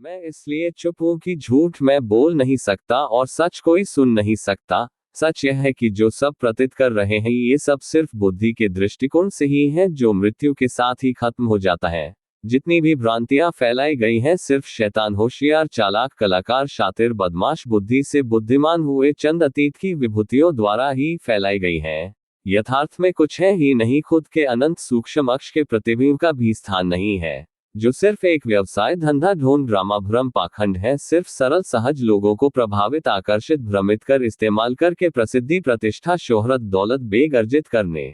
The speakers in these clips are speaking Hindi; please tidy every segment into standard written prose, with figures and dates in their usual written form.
मैं इसलिए चुप हूं कि झूठ मैं बोल नहीं सकता और सच कोई सुन नहीं सकता। सच यह है कि जो सब प्रतीत कर रहे हैं ये सब सिर्फ बुद्धि के दृष्टिकोण से ही है, जो मृत्यु के साथ ही खत्म हो जाता है। जितनी भी भ्रांतियां फैलाई गई हैं सिर्फ शैतान, होशियार, चालाक, कलाकार, शातिर, बदमाश, बुद्धि से बुद्धिमान हुए चंद अतीत की विभूतियों द्वारा ही फैलाई गई हैं। यथार्थ में कुछ है ही नहीं, खुद के अनंत सूक्ष्म अक्ष के प्रतिबिंब का भी स्थान नहीं है, जो सिर्फ एक व्यवसाय, धंधा, ढोंग, ड्रामा, भ्रम, पाखंड है। सिर्फ सरल सहज लोगों को प्रभावित, आकर्षित, भ्रमित कर इस्तेमाल करके प्रसिद्धि, प्रतिष्ठा, शोहरत, दौलत बेग अर्जित करने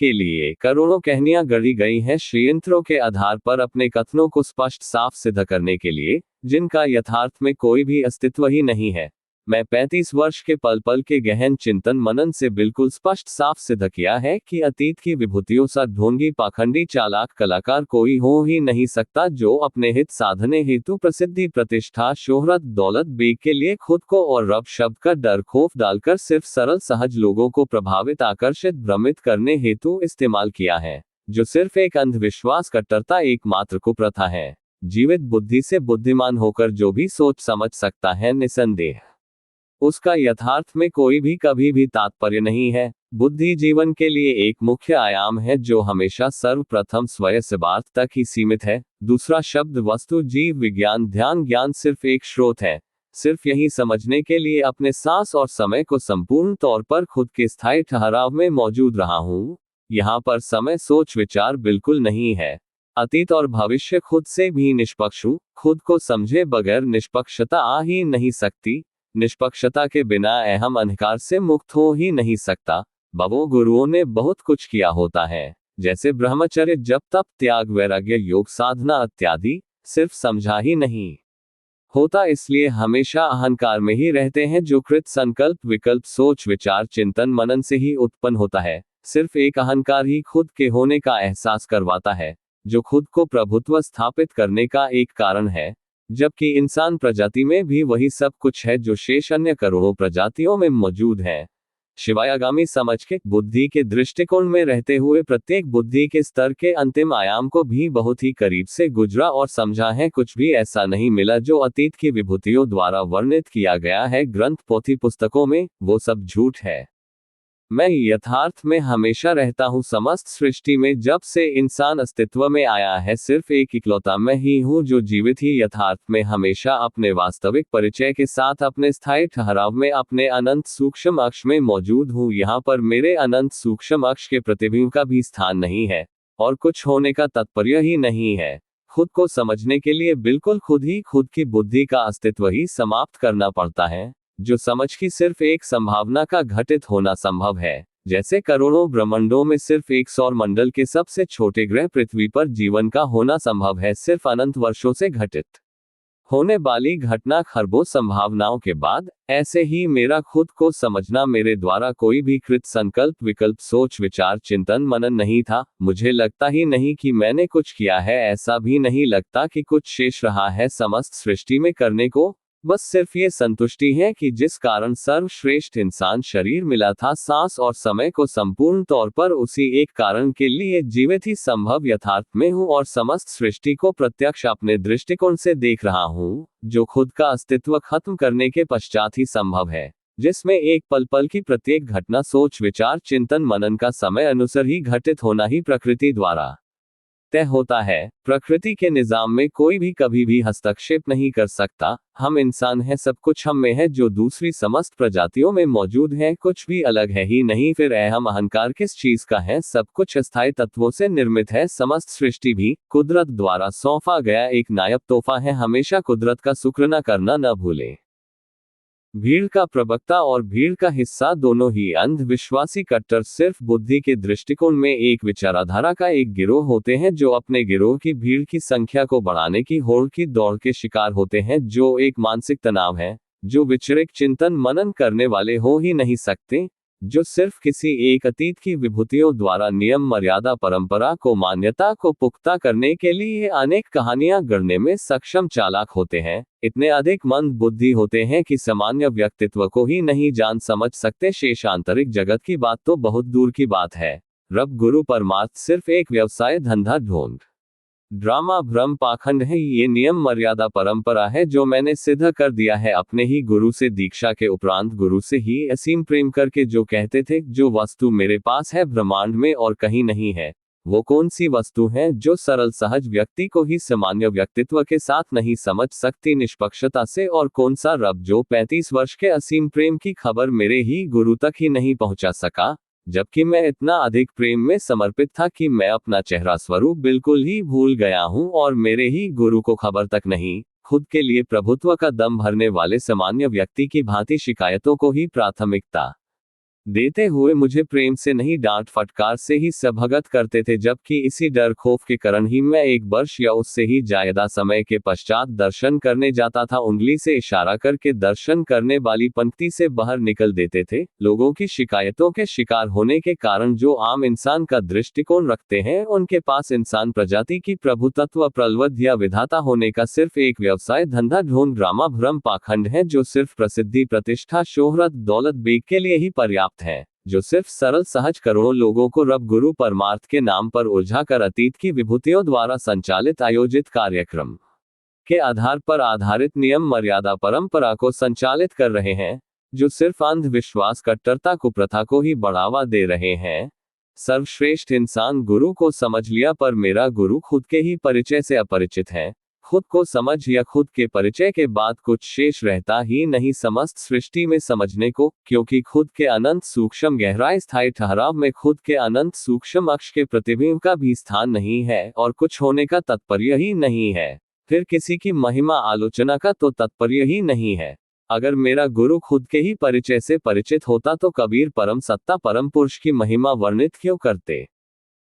के लिए करोड़ों कहानियां गढ़ी गई हैं, षड्यंत्रों के आधार पर अपने कथनों को स्पष्ट साफ सिद्ध करने के लिए, जिनका यथार्थ में कोई भी अस्तित्व ही नहीं है। मैं 35 वर्ष के पल पल के गहन चिंतन मनन से बिल्कुल स्पष्ट साफ सिद्ध किया है कि अतीत की विभूतियों सा ढोंगी, पाखंडी, चालाक, कलाकार कोई हो ही नहीं सकता, जो अपने हित साधने हेतु प्रसिद्धि, प्रतिष्ठा, शोहरत, दौलत बेग के लिए खुद को और रब शब्द का डर खौफ डालकर सिर्फ सरल सहज लोगों को प्रभावित, आकर्षित, भ्रमित करने हेतु इस्तेमाल किया है, जो सिर्फ एक अंधविश्वास, कट्टरता, एकमात्र कुप्रथा है। जीवित बुद्धि से बुद्धिमान होकर जो भी सोच समझ सकता है, निसंदेह उसका यथार्थ में कोई भी कभी भी तात्पर्य नहीं है। बुद्धि जीवन के लिए एक मुख्य आयाम है, जो हमेशा सर्वप्रथम स्वयं सिद्धार्थ तक ही सीमित है। दूसरा शब्द वस्तु, जीव, विज्ञान, ध्यान, ज्ञान सिर्फ एक स्रोत है। सिर्फ यही समझने के लिए अपने सांस और समय को संपूर्ण तौर पर खुद के स्थायी ठहराव में मौजूद रहा हूँ। यहाँ पर समय, सोच, विचार बिल्कुल नहीं है। अतीत और भविष्य खुद से भी निष्पक्ष हूँ। खुद को समझे बगैर निष्पक्षता आ ही नहीं सकती। निष्पक्षता के बिना अहम अंधकार से मुक्त हो ही नहीं सकता। बवो गुरुओं ने बहुत कुछ किया होता है, जैसे ब्रह्मचर्य, जप, तप, त्याग, वैराग्य, योग, साधना इत्यादि, सिर्फ समझा ही नहीं होता, इसलिए हमेशा अहंकार में ही रहते हैं, जो कृत संकल्प, विकल्प, सोच, विचार, चिंतन, मनन से ही उत्पन्न होता है। सिर्फ एक अहंकार ही खुद के होने का एहसास करवाता है, जो खुद को प्रभुत्व स्थापित करने का एक कारण है, जबकि इंसान प्रजाति में भी वही सब कुछ है जो शेष अन्य करोड़ों प्रजातियों में मौजूद है। शिवायागामी समझ के, बुद्धि के दृष्टिकोण में रहते हुए प्रत्येक बुद्धि के स्तर के अंतिम आयाम को भी बहुत ही करीब से गुजरा और समझा है। कुछ भी ऐसा नहीं मिला जो अतीत की विभूतियों द्वारा वर्णित किया गया है ग्रंथ, पोथी, पुस्तकों में, वो सब झूठ है। मैं यथार्थ में हमेशा रहता हूँ। समस्त सृष्टि में जब से इंसान अस्तित्व में आया है, सिर्फ एक इकलौता मैं ही हूँ जो जीवित ही यथार्थ में हमेशा अपने वास्तविक परिचय के साथ अपने स्थायी ठहराव में अपने अनंत सूक्ष्म अक्ष में मौजूद हूँ। यहाँ पर मेरे अनंत सूक्ष्म अक्ष के प्रतिबिंब का भी स्थान नहीं है और कुछ होने का तात्पर्य ही नहीं है। खुद को समझने के लिए बिल्कुल खुद ही खुद की बुद्धि का अस्तित्व ही समाप्त करना पड़ता है, जो समझ की सिर्फ एक संभावना का घटित होना संभव है। जैसे करोड़ों ब्रह्मांडों में सिर्फ एक सौर मंडल के सबसे छोटे ग्रह पृथ्वी पर जीवन का होना संभव है, सिर्फ अनंत वर्षों से घटित होने वाली घटना खरबों संभावनाओं के बाद। ऐसे ही मेरा खुद को समझना मेरे द्वारा कोई भी कृत संकल्प, विकल्प, सोच, विचार, चिंतन, मनन नहीं था। मुझे लगता ही नहीं कि मैंने कुछ किया है, ऐसा भी नहीं लगता कि कुछ शेष रहा है समस्त सृष्टि में करने को। बस सिर्फ ये संतुष्टि है कि जिस कारण सर्वश्रेष्ठ इंसान शरीर मिला था, सांस और समय को संपूर्ण तौर पर उसी एक कारण के लिए जीवित ही संभव यथार्थ में हूँ और समस्त सृष्टि को प्रत्यक्ष अपने दृष्टिकोण से देख रहा हूँ, जो खुद का अस्तित्व खत्म करने के पश्चात ही संभव है, जिसमें एक पल पल की प्रत्येक घटना, सोच, विचार, चिंतन, मनन का समय अनुसार ही घटित होना ही प्रकृति द्वारा तय होता है। प्रकृति के निजाम में कोई भी कभी भी हस्तक्षेप नहीं कर सकता। हम इंसान हैं, सब कुछ हम में है जो दूसरी समस्त प्रजातियों में मौजूद है, कुछ भी अलग है ही नहीं। फिर अहम अहंकार किस चीज का है? सब कुछ अस्थायी तत्वों से निर्मित है। समस्त सृष्टि भी कुदरत द्वारा सौंपा गया एक नायाब तोहफा है। हमेशा कुदरत का शुक्र न करना न भूलें। भीड़ का प्रवक्ता और भीड़ का हिस्सा दोनों ही अंधविश्वासी, कट्टर, सिर्फ बुद्धि के दृष्टिकोण में एक विचारधारा का एक गिरोह होते हैं, जो अपने गिरोह की भीड़ की संख्या को बढ़ाने की होड़ की दौड़ के शिकार होते हैं, जो एक मानसिक तनाव है, जो विचरिक चिंतन मनन करने वाले हो ही नहीं सकते, जो सिर्फ किसी एक अतीत की विभूतियों द्वारा नियम, मर्यादा, परंपरा को, मान्यता को पुख्ता करने के लिए अनेक कहानियां गढ़ने में सक्षम चालाक होते हैं। इतने अधिक मंद बुद्धि होते हैं कि सामान्य व्यक्तित्व को ही नहीं जान समझ सकते। शेष आंतरिक जगत की बात तो बहुत दूर की बात है। रब, गुरु, परमार्थ सिर्फ एक व्यवसाय, धंधा, ढोंग, ड्रामा भ्रम पाखंड है। ये नियम मर्यादा परंपरा है जो मैंने सिद्ध कर दिया है अपने ही गुरु से दीक्षा के उपरांत, गुरु से ही असीम प्रेम करके, जो कहते थे जो वस्तु मेरे पास है ब्रह्मांड में और कहीं नहीं है। वो कौन सी वस्तु है जो सरल सहज व्यक्ति को ही सामान्य व्यक्तित्व के साथ नहीं समझ सकती निष्पक्षता से, और कौन सा रब जो 35 वर्ष के असीम प्रेम की खबर मेरे ही गुरु तक ही नहीं पहुंचा सका, जबकि मैं इतना अधिक प्रेम में समर्पित था कि मैं अपना चेहरा स्वरूप बिल्कुल ही भूल गया हूं, और मेरे ही गुरु को खबर तक नहीं। खुद के लिए प्रभुत्व का दम भरने वाले सामान्य व्यक्ति की भांति शिकायतों को ही प्राथमिकता देते हुए मुझे प्रेम से नहीं डांट फटकार से ही सभगत करते थे, जबकि इसी डर खौफ के कारण ही मैं 1 वर्ष या उससे ही ज्यादा समय के पश्चात दर्शन करने जाता था। उंगली से इशारा करके दर्शन करने वाली पंक्ति से बाहर निकल देते थे। लोगों की शिकायतों के शिकार होने के कारण जो आम इंसान का दृष्टिकोण रखते हैं, उनके पास इंसान प्रजाति की प्रभुतत्व प्रलब्ध या विधाता होने का सिर्फ एक व्यवसाय धंधा ढोंग ड्रामा भ्रम पाखंड है, जो सिर्फ प्रसिद्धि प्रतिष्ठा शोहरत दौलत बेग के लिए ही पर्याप्त है, जो सिर्फ सरल सहज करोड़ों लोगों को रब गुरु परमार्थ के नाम पर उलझा कर अतीत की विभूतियों द्वारा संचालित आयोजित कार्यक्रम के आधार पर आधारित नियम मर्यादा परंपरा को संचालित कर रहे हैं, जो सिर्फ अंधविश्वास कट्टरता कुप्रथा को ही बढ़ावा दे रहे हैं। सर्वश्रेष्ठ इंसान गुरु को समझ लिया, पर मेरा गुरु खुद के ही परिचय से अपरिचित है। खुद को समझ या खुद के परिचय के बाद कुछ शेष रहता ही नहीं समस्त सृष्टि में समझने को, क्योंकि खुद के अनंत सूक्ष्म गहराई स्थायी ठहराव में खुद के अनंत सूक्ष्म अक्ष के प्रतिबिंब का भी स्थान नहीं है, और कुछ होने का तात्पर्य ही नहीं है। फिर किसी की महिमा आलोचना का तो तात्पर्य ही नहीं है। अगर मेरा गुरु खुद के ही परिचय से परिचित होता तो कबीर परम सत्ता परम पुरुष की महिमा वर्णित क्यों करते,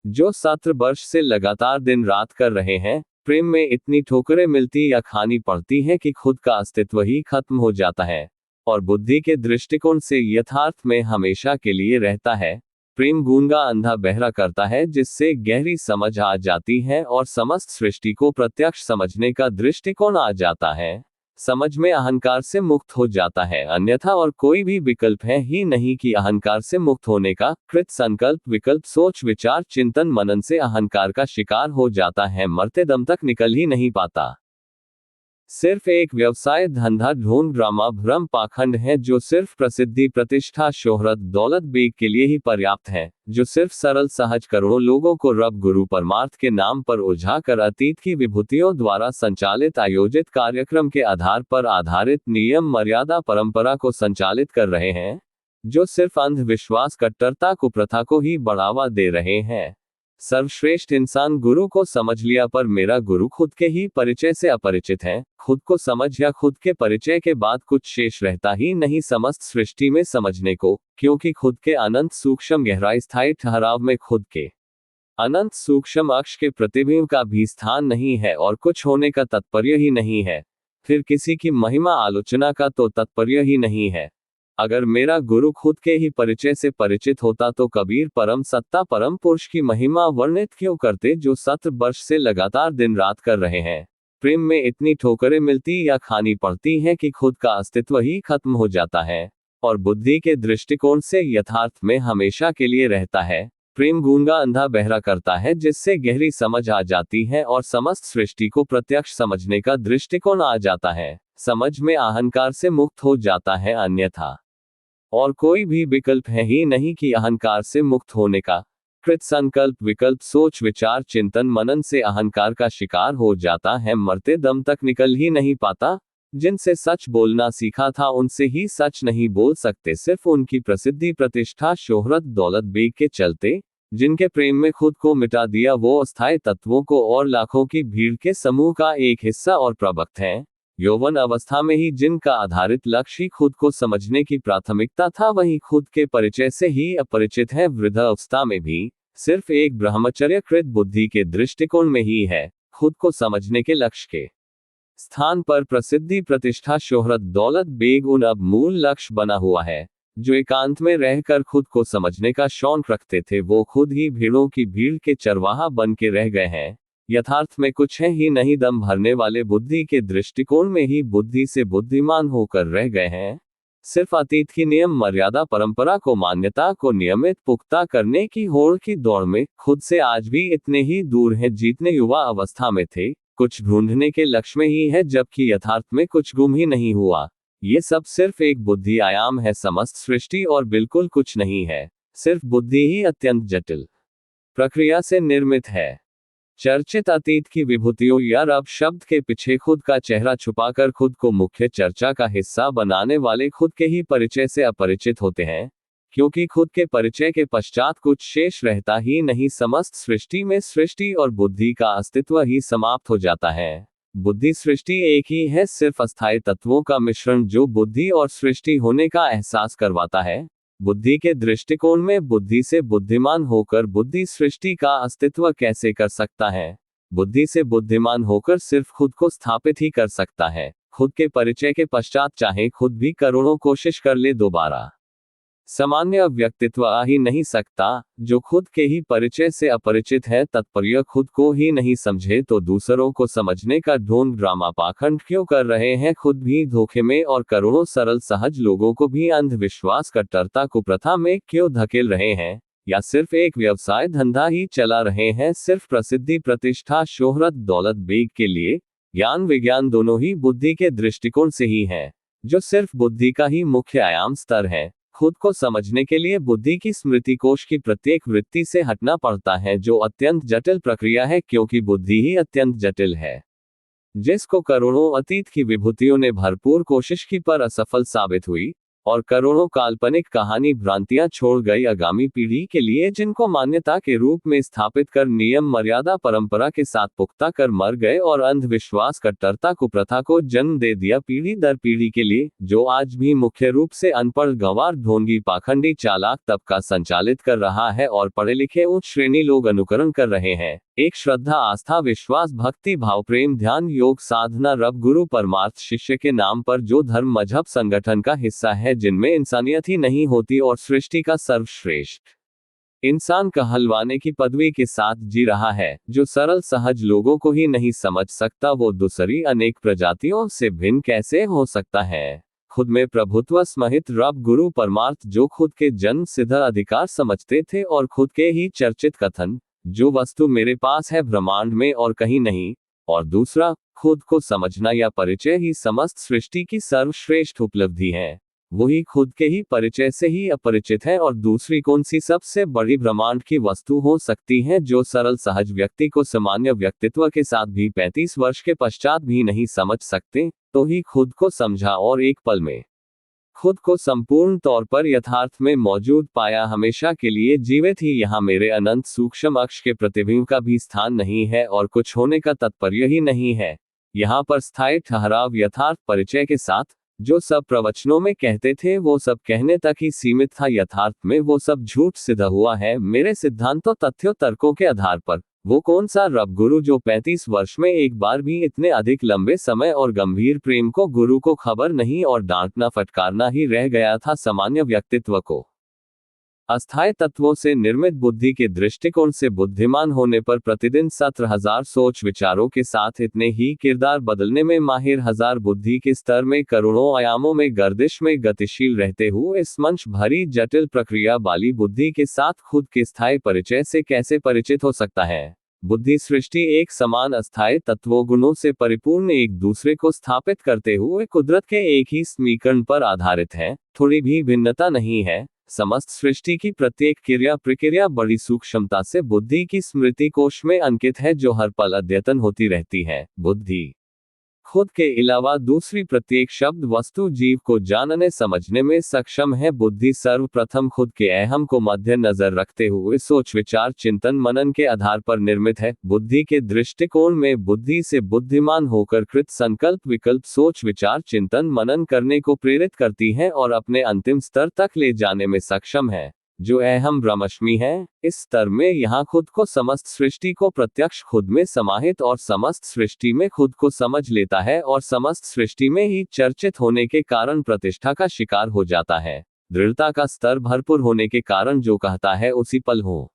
जो 17 वर्ष से लगातार दिन रात कर रहे हैं। प्रेम में इतनी ठोकरें मिलती या खानी पड़ती हैं कि खुद का अस्तित्व ही खत्म हो जाता है, और बुद्धि के दृष्टिकोण से यथार्थ में हमेशा के लिए रहता है। प्रेम गूंगा अंधा बहरा करता है, जिससे गहरी समझ आ जाती है और समस्त सृष्टि को प्रत्यक्ष समझने का दृष्टिकोण आ जाता है। समझ में अहंकार से मुक्त हो जाता है, अन्यथा और कोई भी विकल्प है ही नहीं कि अहंकार से मुक्त होने का। कृत संकल्प विकल्प सोच विचार चिंतन मनन से अहंकार का शिकार हो जाता है, मरते दम तक निकल ही नहीं पाता। सिर्फ एक व्यवसाय धंधा ढोंग ड्रामा भ्रम पाखंड है, जो सिर्फ प्रसिद्धि प्रतिष्ठा शोहरत दौलत बेग के लिए ही पर्याप्त है, जो सिर्फ सरल सहज करोड़ों लोगों को रब गुरु परमार्थ के नाम पर उलझा कर अतीत की विभूतियों द्वारा संचालित आयोजित कार्यक्रम के आधार पर आधारित नियम मर्यादा परंपरा को संचालित कर रहे हैं, जो सिर्फ अंधविश्वास कट्टरता कुप्रथा को ही बढ़ावा दे रहे हैं। सर्वश्रेष्ठ इंसान गुरु को समझ लिया, पर मेरा गुरु खुद के ही परिचय से अपरिचित है। खुद को समझ या खुद के परिचय के बाद कुछ शेष रहता ही नहीं समस्त सृष्टि में समझने को, क्योंकि खुद के अनंत सूक्ष्म गहराई स्थायी ठहराव में खुद के अनंत सूक्ष्म अक्ष के प्रतिबिंब का भी स्थान नहीं है, और कुछ होने का तात्पर्य ही नहीं है। फिर किसी की महिमा आलोचना का तो तात्पर्य ही नहीं है। अगर मेरा गुरु खुद के ही परिचय से परिचित होता तो कबीर परम सत्ता परम पुरुष की महिमा वर्णित क्यों करते, जो 17 वर्ष से लगातार दिन रात कर रहे हैं। प्रेम में इतनी ठोकरें मिलती या खानी पड़ती हैं कि खुद का अस्तित्व ही खत्म हो जाता है, और बुद्धि के दृष्टिकोण से यथार्थ में हमेशा के लिए रहता है। प्रेम गूंगा अंधा बहरा करता है, जिससे गहरी समझ आ जाती है और समस्त सृष्टि को प्रत्यक्ष समझने का दृष्टिकोण आ जाता है। समझ में अहंकार से मुक्त हो जाता है, अन्यथा और कोई भी विकल्प है ही नहीं कि अहंकार से मुक्त होने का। कृत संकल्प विकल्प सोच विचार चिंतन मनन से अहंकार का शिकार हो जाता है, मरते दम तक निकल ही नहीं पाता। जिनसे सच बोलना सीखा था उनसे ही सच नहीं बोल सकते, सिर्फ उनकी प्रसिद्धि प्रतिष्ठा शोहरत दौलत बेग के चलते। जिनके प्रेम में खुद को मिटा दिया वो अस्थायी तत्वों को और लाखों की भीड़ के समूह का एक हिस्सा और प्रवक्त हैं। यौवन अवस्था में ही जिनका आधारित लक्ष्य ही खुद को समझने की प्राथमिकता था, वही खुद के परिचय से ही अपरिचित है। वृद्धावस्था में भी सिर्फ एक ब्रह्मचर्यकृत बुद्धि के दृष्टिकोण में ही है। खुद को समझने के लक्ष्य के स्थान पर प्रसिद्धि प्रतिष्ठा शोहरत दौलत बेग उन अब मूल लक्ष्य बना हुआ है। जो एकांत में रहकर खुद को समझने का शौक रखते थे, वो खुद ही भीड़ों की भीड़ के चरवाहा बन के रह गए हैं। यथार्थ में कुछ है ही नहीं, दम भरने वाले बुद्धि के दृष्टिकोण में ही बुद्धि से बुद्धिमान होकर रह गए हैं। सिर्फ अतीत की नियम मर्यादा परंपरा को मान्यता को नियमित पुख्ता करने की होड़ की दौड़ में खुद से आज भी इतने ही दूर हैं जितने युवा अवस्था में थे। कुछ ढूंढने के लक्ष्य में ही है जबकि यथार्थ में कुछ गुम ही नहीं हुआ। ये सब सिर्फ एक बुद्धि आयाम है, समस्त सृष्टि और बिल्कुल कुछ नहीं है। सिर्फ बुद्धि ही अत्यंत जटिल प्रक्रिया से निर्मित है। चर्चित अतीत की विभूतियों या रब शब्द के पीछे खुद का चेहरा छुपाकर खुद को मुख्य चर्चा का हिस्सा बनाने वाले खुद के ही परिचय से अपरिचित होते हैं, क्योंकि खुद के परिचय के पश्चात कुछ शेष रहता ही नहीं। समस्त सृष्टि में सृष्टि और बुद्धि का अस्तित्व ही समाप्त हो जाता है। बुद्धि सृष्टि एक ही है, सिर्फ अस्थायी तत्वों का मिश्रण जो बुद्धि और सृष्टि होने का एहसास करवाता है। बुद्धि के दृष्टिकोण में बुद्धि से बुद्धिमान होकर बुद्धि सृष्टि का अस्तित्व कैसे कर सकता है? बुद्धि से बुद्धिमान होकर सिर्फ खुद को स्थापित ही कर सकता है। खुद के परिचय के पश्चात चाहे खुद भी करोड़ों कोशिश कर ले दोबारा सामान्य व्यक्तित्व आ ही नहीं सकता। जो खुद के ही परिचय से अपरिचित है, तत्पर्य खुद को ही नहीं समझे तो दूसरों को समझने का ढोंग ड्रामा पाखंड क्यों कर रहे हैं? खुद भी धोखे में और करोड़ों सरल सहज लोगों को भी अंधविश्वास कट्टरता कुप्रथा में क्यों धकेल रहे हैं? या सिर्फ एक व्यवसाय धंधा ही चला रहे हैं, सिर्फ प्रसिद्धि प्रतिष्ठा शोहरत दौलत बेग के लिए? ज्ञान विज्ञान दोनों ही बुद्धि के दृष्टिकोण से ही है, जो सिर्फ बुद्धि का ही मुख्य आयाम स्तर है। खुद को समझने के लिए बुद्धि की स्मृति कोश की प्रत्येक वृत्ति से हटना पड़ता है, जो अत्यंत जटिल प्रक्रिया है, क्योंकि बुद्धि ही अत्यंत जटिल है। जिसको करोड़ों अतीत की विभूतियों ने भरपूर कोशिश की पर असफल साबित हुई, और करोड़ों काल्पनिक कहानी भ्रांतियां छोड़ गई आगामी पीढ़ी के लिए, जिनको मान्यता के रूप में स्थापित कर नियम मर्यादा परंपरा के साथ पुख्ता कर मर गए और अंधविश्वास कट्टरता कुप्रथा को जन्म दे दिया पीढ़ी दर पीढ़ी के लिए, जो आज भी मुख्य रूप से अनपढ़ गंवार ढोंगी पाखंडी चालाक तबका संचालित कर रहा है और पढ़े लिखे उच्च श्रेणी लोग अनुकरण कर रहे हैं। एक श्रद्धा आस्था विश्वास भक्ति भाव प्रेम ध्यान योग साधना रब गुरु परमार्थ शिष्य के नाम पर जो धर्म मजहब संगठन का हिस्सा है, जिनमें इंसानियत ही नहीं होती और सृष्टि का सर्वश्रेष्ठ इंसान कहलवाने की पदवी के साथ जी रहा है, जो सरल सहज लोगों को ही नहीं समझ सकता, वो दूसरी अनेक प्रजातियों से भिन्न कैसे हो सकता है? खुद में प्रभुत्व स्महित रब गुरु परमार्थ, जो खुद के जन्म सिद्ध अधिकार समझते थे और खुद के ही चर्चित कथन, जो वस्तु मेरे पास है ब्रह्मांड में और कहीं नहीं। और दूसरा, खुद को समझना या परिचय ही समस्त सृष्टि की सर्वश्रेष्ठ उपलब्धि है। वही खुद के ही परिचय से ही अपरिचित है, और दूसरी कौन सी सबसे बड़ी ब्रह्मांड की वस्तु हो सकती है, जो सरल सहज व्यक्ति को सामान्य व्यक्तित्व के साथ भी 35 वर्ष के पश्चात भी नहीं समझ सकते? तो ही खुद को समझा और एक पल में खुद को संपूर्ण तौर पर यथार्थ में मौजूद पाया, हमेशा के लिए जीवित ही। यहाँ मेरे अनंत सूक्ष्म अक्ष के प्रतिबिंब का भी स्थान नहीं है और कुछ होने का तात्पर्य ही नहीं है। यहाँ पर स्थायी ठहराव यथार्थ परिचय के साथ, जो सब प्रवचनों में कहते थे वो सब कहने तक ही सीमित था, यथार्थ में वो सब झूठ सिद्ध हुआ है मेरे सिद्धांतों तथ्यों तर्कों के आधार पर। वो कौन सा रब गुरु जो 35 वर्ष में एक बार भी इतने अधिक लंबे समय और गंभीर प्रेम को गुरु को खबर नहीं और डांटना फटकारना ही रह गया था सामान्य व्यक्तित्व को। अस्थायी तत्वों से निर्मित बुद्धि के दृष्टिकोण से बुद्धिमान होने पर प्रतिदिन 17,000 सोच विचारों के साथ इतने ही किरदार बदलने में माहिर हजार बुद्धि के स्तर में करोड़ों आयामों में गर्दिश में गतिशील रहते हुए इस मंच भरी जटिल प्रक्रिया वाली बुद्धि के साथ खुद के स्थायी परिचय से कैसे परिचित हो सकता है? बुद्धि सृष्टि एक समान अस्थायी तत्वों गुणों से परिपूर्ण एक दूसरे को स्थापित करते हुए कुदरत के एक ही समीकरण पर आधारित है, थोड़ी भी भिन्नता नहीं है। समस्त सृष्टि की प्रत्येक क्रिया प्रक्रिया बड़ी सूक्ष्मता से बुद्धि की स्मृति कोश में अंकित है, जो हर पल अद्यतन होती रहती है। बुद्धि खुद के अलावा दूसरी प्रत्येक शब्द वस्तु जीव को जानने समझने में सक्षम है। बुद्धि सर्वप्रथम खुद के अहम को मध्य नजर रखते हुए सोच विचार चिंतन मनन के आधार पर निर्मित है। बुद्धि के दृष्टिकोण में बुद्धि से बुद्धिमान होकर कृत संकल्प विकल्प सोच विचार चिंतन मनन करने को प्रेरित करती है और अपने अंतिम स्तर तक ले जाने में सक्षम है, जो अहम ब्रह्मस्मि है। इस स्तर में यहाँ खुद को समस्त सृष्टि को प्रत्यक्ष खुद में समाहित और समस्त सृष्टि में खुद को समझ लेता है और समस्त सृष्टि में ही चर्चित होने के कारण प्रतिष्ठा का शिकार हो जाता है। दृढ़ता का स्तर भरपूर होने के कारण जो कहता है उसी पल हो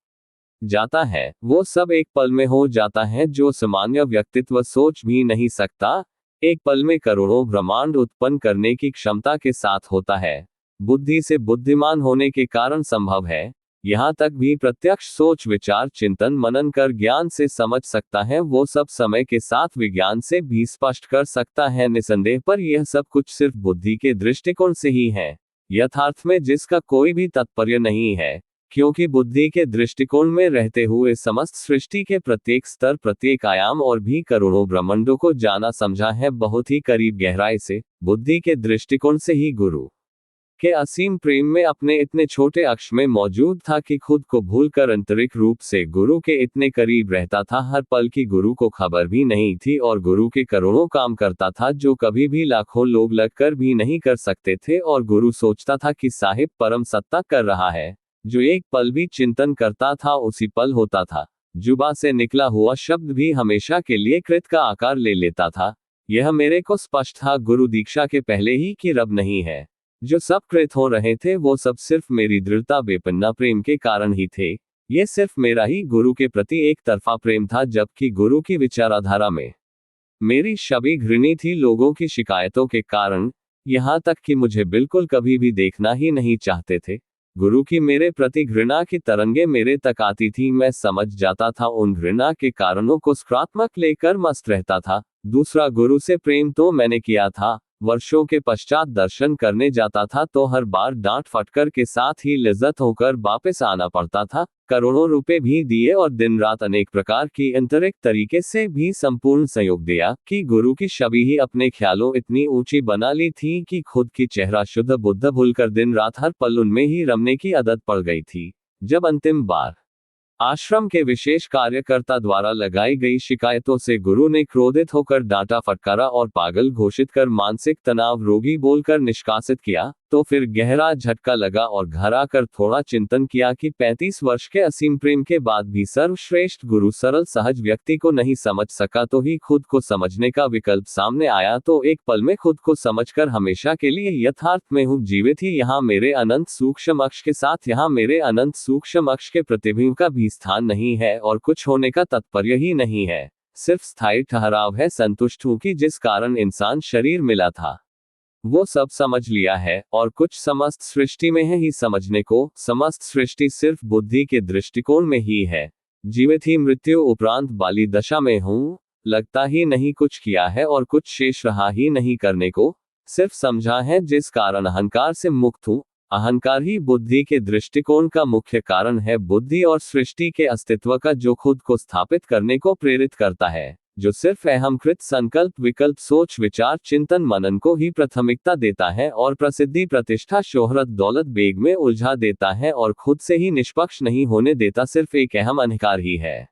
जाता है, वो सब एक पल में हो जाता है, जो सामान्य व्यक्तित्व सोच भी नहीं सकता। एक पल में करोड़ों ब्रह्मांड उत्पन्न करने की क्षमता के साथ होता है। बुद्धि से बुद्धिमान होने के कारण संभव है। यहाँ तक भी प्रत्यक्ष सोच विचार चिंतन मनन कर ज्ञान से समझ सकता है, वो सब समय के साथ विज्ञान से भी स्पष्ट कर सकता है निसंदेह, पर यह सब कुछ सिर्फ बुद्धि के दृष्टिकोण से ही है, यथार्थ में जिसका कोई भी तात्पर्य नहीं है। क्योंकि बुद्धि के दृष्टिकोण में रहते हुए समस्त सृष्टि के प्रत्येक स्तर प्रत्येक आयाम और भी करोड़ों ब्रह्मांडों को जाना समझा है बहुत ही करीब गहराई से। बुद्धि के दृष्टिकोण से ही गुरु के असीम प्रेम में अपने इतने छोटे अक्ष में मौजूद था कि खुद को भूलकर आंतरिक रूप से गुरु के इतने करीब रहता था। हर पल की गुरु को खबर भी नहीं थी और गुरु के करोड़ों काम करता था जो कभी भी लाखों लोग लगकर भी नहीं कर सकते थे। और गुरु सोचता था कि साहिब परम सत्ता कर रहा है। जो एक पल भी चिंतन करता था उसी पल होता था। जुबा से निकला हुआ शब्द भी हमेशा के लिए कृत का आकार ले लेता था। यह मेरे को स्पष्ट था गुरु दीक्षा के पहले ही कि रब नहीं है। जो सब कृत हो रहे थे वो सब सिर्फ मेरी दृढ़ता बेपन्ना प्रेम के कारण ही थे। ये सिर्फ मेरा ही गुरु के प्रति एक तरफा प्रेम था, जबकि गुरु की विचारधारा में मेरी छवि घृणी थी लोगों की शिकायतों के कारण। यहाँ तक कि मुझे बिल्कुल कभी भी देखना ही नहीं चाहते थे। गुरु की मेरे प्रति घृणा की तरंगे मेरे तक आती थी। मैं समझ जाता था उन घृणा के कारणों को सकारात्मक लेकर मस्त रहता था। दूसरा, गुरु से प्रेम तो मैंने किया था। वर्षों के पश्चात दर्शन करने जाता था तो हर बार डांट फटकर के साथ ही लिज्जत होकर वापस आना पड़ता था। करोड़ों रुपए भी दिए और दिन रात अनेक प्रकार की आंतरिक तरीके से भी संपूर्ण सहयोग दिया कि गुरु की छवि ही अपने ख्यालों इतनी ऊंची बना ली थी कि खुद की चेहरा शुद्ध बुद्ध भूलकर दिन रात हर पल उनमें ही रमने की आदत पड़ गई थी। जब अंतिम बार आश्रम के विशेष कार्यकर्ता द्वारा लगाई गई शिकायतों से गुरु ने क्रोधित होकर डांटा फटकारा और पागल घोषित कर मानसिक तनाव रोगी बोलकर निष्कासित किया, तो फिर गहरा झटका लगा और घर आकर थोड़ा चिंतन किया कि 35 वर्ष के असीम प्रेम के बाद भी सर्वश्रेष्ठ गुरु सरल सहज व्यक्ति को नहीं समझ सका तो ही खुद को समझने का विकल्प सामने आया। तो एक पल में खुद को समझकर हमेशा के लिए यथार्थ में हूँ जीवित ही यहाँ मेरे अनंत सूक्ष्म अक्ष के साथ, यहाँ मेरे अनंत सूक्ष्म अक्ष के प्रतिबिंब का भी स्थान नहीं है और कुछ होने का तात्पर्य ही नहीं है। सिर्फ स्थायी ठहराव है। संतुष्ट हूँ कि जिस कारण इंसान शरीर मिला था वो सब समझ लिया है और कुछ समस्त सृष्टि में है ही समझने को। समस्त सृष्टि सिर्फ बुद्धि के दृष्टिकोण में ही है। जीवित ही मृत्यु उपरांत बाली दशा में हूँ। लगता ही नहीं कुछ किया है और कुछ शेष रहा ही नहीं करने को। सिर्फ समझा है जिस कारण अहंकार से मुक्त हूँ। अहंकार ही बुद्धि के दृष्टिकोण का मुख्य कारण है। बुद्धि और सृष्टि के अस्तित्व का जो खुद को स्थापित करने को प्रेरित करता है, जो सिर्फ अहंकृत संकल्प विकल्प सोच विचार चिंतन मनन को ही प्राथमिकता देता है और प्रसिद्धि प्रतिष्ठा शोहरत दौलत बेग में उलझा देता है और खुद से ही निष्पक्ष नहीं होने देता, सिर्फ एक अहम अहंकार ही है।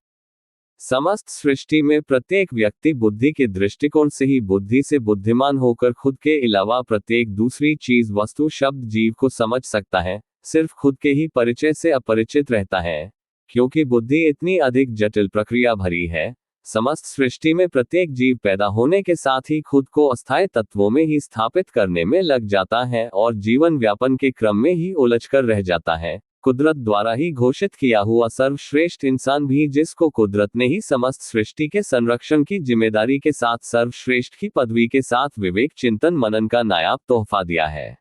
समस्त सृष्टि में प्रत्येक व्यक्ति बुद्धि के दृष्टिकोण से ही बुद्धि से बुद्धिमान होकर खुद के अलावा प्रत्येक दूसरी चीज वस्तु शब्द जीव को समझ सकता है। सिर्फ खुद के ही परिचय से अपरिचित रहता है, क्योंकि बुद्धि इतनी अधिक जटिल प्रक्रिया भरी है। समस्त सृष्टि में प्रत्येक जीव पैदा होने के साथ ही खुद को अस्थायी तत्वों में ही स्थापित करने में लग जाता है और जीवन व्यापन के क्रम में ही उलझकर रह जाता है। कुदरत द्वारा ही घोषित किया हुआ सर्वश्रेष्ठ इंसान भी, जिसको कुदरत ने ही समस्त सृष्टि के संरक्षण की जिम्मेदारी के साथ सर्वश्रेष्ठ की पदवी के साथ विवेक चिंतन मनन का नायाब तोहफा दिया है।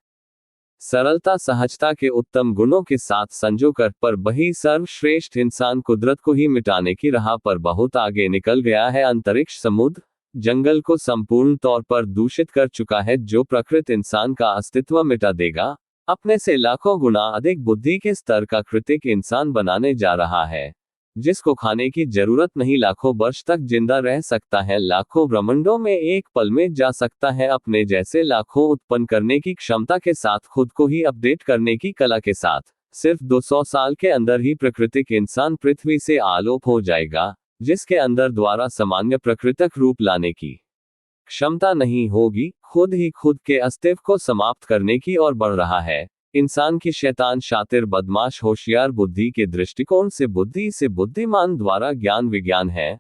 सरलता सहजता के उत्तम गुणों के साथ संजोकर पर वही सर्वश्रेष्ठ इंसान कुदरत को ही मिटाने की राह पर बहुत आगे निकल गया है। अंतरिक्ष समुद्र जंगल को संपूर्ण तौर पर दूषित कर चुका है, जो प्रकृत इंसान का अस्तित्व मिटा देगा। अपने से लाखों गुना अधिक बुद्धि के स्तर का कृतिक इंसान बनाने जा रहा है, जिसको खाने की जरूरत नहीं, लाखों वर्ष तक जिंदा रह सकता है, लाखों ब्रह्मांडों में एक पल में जा सकता है, अपने जैसे लाखों उत्पन्न करने की क्षमता के साथ, खुद को ही अपडेट करने की कला के साथ। सिर्फ 200 साल के अंदर ही प्राकृतिक इंसान पृथ्वी से आलोप हो जाएगा, जिसके अंदर द्वारा सामान्य प्राकृतिक रूप लाने की क्षमता नहीं होगी। खुद ही खुद के अस्तित्व को समाप्त करने की ओर बढ़ रहा है। इंसान की शैतान शातिर बदमाश होशियार बुद्धि के दृष्टिकोण से बुद्धि से बुद्धिमान द्वारा ज्ञान विज्ञान है।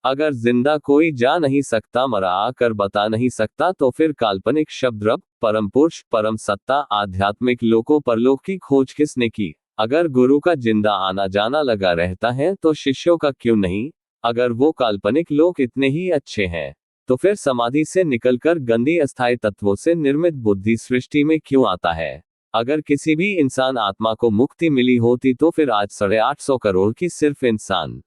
अगर जिंदा कोई जा नहीं सकता, मरा आकर बता नहीं सकता, तो फिर काल्पनिक शब्द रब परम पुरुष परम सत्ता आध्यात्मिक लोकों परलोक की खोज किसने की? अगर गुरु का जिंदा आना जाना लगा रहता है तो शिष्यों का क्यों नहीं? अगर वो काल्पनिक लोक इतने ही अच्छे हैं तो फिर समाधि से निकलकर गंदी अस्थायी तत्वों से निर्मित बुद्धि सृष्टि में क्यों आता है? अगर किसी भी इंसान आत्मा को मुक्ति मिली होती तो फिर आज 850 करोड़ की सिर्फ इंसान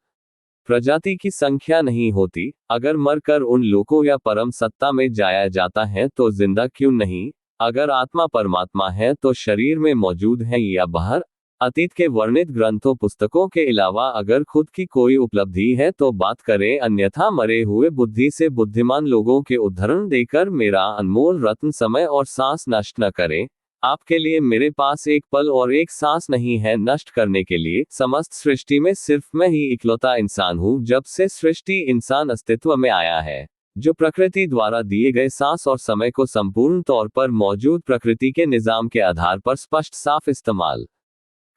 प्रजाति की संख्या नहीं होती। अगर मरकर उन लोकों या परम सत्ता में जाया जाता है तो जिंदा क्यों नहीं? अगर आत्मा परमात्मा है तो शरीर में मौजूद है या बाहर? अतीत के वर्णित ग्रंथों पुस्तकों के अलावा अगर खुद की कोई उपलब्धि है तो बात करें, अन्यथा मरे हुए बुद्धि से बुद्धिमान लोगों के उदाहरण देकर मेरा अनमोल रत्न समय और सांस नष्ट न करें। आपके लिए मेरे पास एक पल और एक सांस नहीं है नष्ट करने के लिए। समस्त सृष्टि में सिर्फ मैं ही इकलौता इंसान हूँ जब से सृष्टि इंसान अस्तित्व में आया है, जो प्रकृति द्वारा दिए गए सांस और समय को संपूर्ण तौर पर मौजूद प्रकृति के निजाम के आधार पर स्पष्ट साफ इस्तेमाल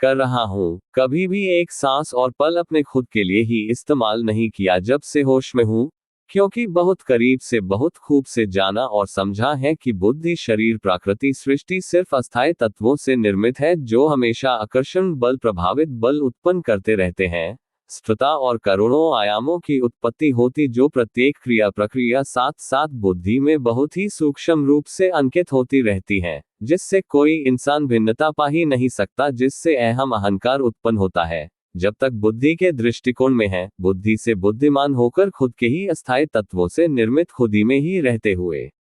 कर रहा हूँ। कभी भी एक सांस और पल अपने खुद के लिए ही इस्तेमाल नहीं किया जब से होश में हूँ, क्योंकि बहुत करीब से बहुत खूब से जाना और समझा है कि बुद्धि शरीर प्रकृति सृष्टि सिर्फ अस्थायी तत्वों से निर्मित है जो हमेशा आकर्षण बल प्रभावित बल उत्पन्न करते रहते हैं। स्फुटता और करोड़ों आयामों की उत्पत्ति होती जो प्रत्येक क्रिया प्रक्रिया साथ साथ बुद्धि में बहुत ही सूक्ष्म रूप से अंकित होती रहती है, जिससे कोई इंसान भिन्नता पा ही नहीं सकता, जिससे अहम अहंकार उत्पन्न होता है। जब तक बुद्धि के दृष्टिकोण में है, बुद्धि से बुद्धिमान होकर खुद के ही अस्थायी तत्वों से निर्मित खुदी में ही रहते हुए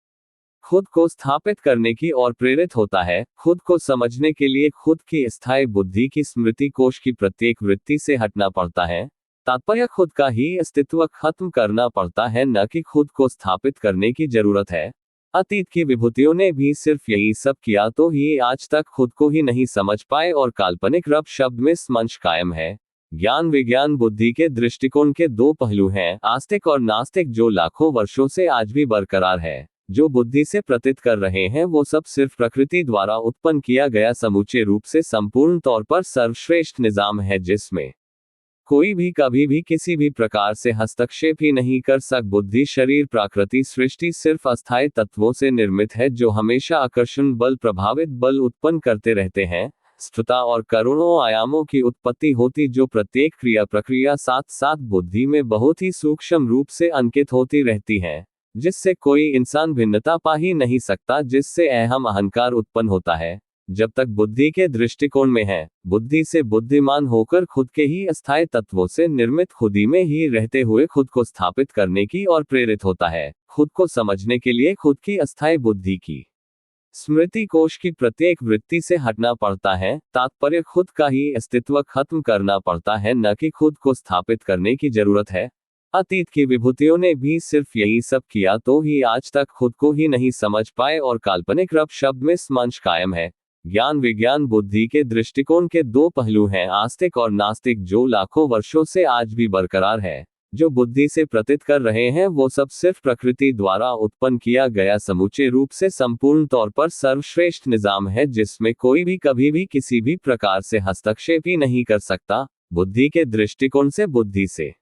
खुद को स्थापित करने की ओर प्रेरित होता है। खुद को समझने के लिए खुद की स्थायी बुद्धि की स्मृति कोश की प्रत्येक वृत्ति से हटना पड़ता है। तात्पर्य खुद का ही अस्तित्व खत्म करना पड़ता है, न कि खुद को स्थापित करने की जरूरत है। अतीत की विभूतियों ने भी सिर्फ यही सब किया तो ही आज तक खुद को ही नहीं समझ पाए और काल्पनिक रब शब्द में स्मंश कायम है। ज्ञान विज्ञान बुद्धि के दृष्टिकोण के दो पहलू हैं, आस्तिक और नास्तिक, जो लाखों वर्षों से आज भी बरकरार है। जो बुद्धि से प्रतीत कर रहे हैं वो सब सिर्फ प्रकृति द्वारा उत्पन्न किया गया समूचे रूप से संपूर्ण तौर पर सर्वश्रेष्ठ निजाम है, जिसमें कोई भी कभी भी किसी भी प्रकार से हस्तक्षेप ही नहीं कर सक। बुद्धि शरीर प्रकृति सृष्टि सिर्फ अस्थायी तत्वों से निर्मित है जो हमेशा आकर्षण बल प्रभावित बल उत्पन्न करते रहते हैं। स्फुटता और करोड़ों आयामों की उत्पत्ति होती जो प्रत्येक क्रिया प्रक्रिया साथ साथ बुद्धि में बहुत ही सूक्ष्म रूप से अंकित होती रहती है, जिससे कोई इंसान भिन्नता पा ही नहीं सकता, जिससे अहम अहंकार उत्पन्न होता है। जब तक बुद्धि के दृष्टिकोण में है, बुद्धि से बुद्धिमान होकर खुद के ही अस्थायी तत्वों से निर्मित खुदी में ही रहते हुए खुद को स्थापित करने की ओर प्रेरित होता है। खुद को समझने के लिए खुद की अस्थायी बुद्धि की स्मृति कोश की प्रत्येक वृत्ति से हटना पड़ता है। तात्पर्य खुद का ही अस्तित्व खत्म करना पड़ता है, न कि खुद को स्थापित करने की जरूरत है। अतीत की विभूतियों ने भी सिर्फ यही सब किया तो ही आज तक खुद को ही नहीं समझ पाए और काल्पनिक रब शब्द में स्मंश कायम है। ज्ञान विज्ञान बुद्धि के दृष्टिकोण के दो पहलू हैं, आस्तिक और नास्तिक, जो लाखों वर्षों से आज भी बरकरार है। जो बुद्धि से प्रतीत कर रहे हैं वो सब सिर्फ प्रकृति द्वारा उत्पन्न किया गया समूचे रूप से संपूर्ण तौर पर सर्वश्रेष्ठ निजाम है, जिसमें कोई भी कभी भी किसी भी प्रकार से हस्तक्षेप ही नहीं कर सकता। बुद्धि के दृष्टिकोण से बुद्धि से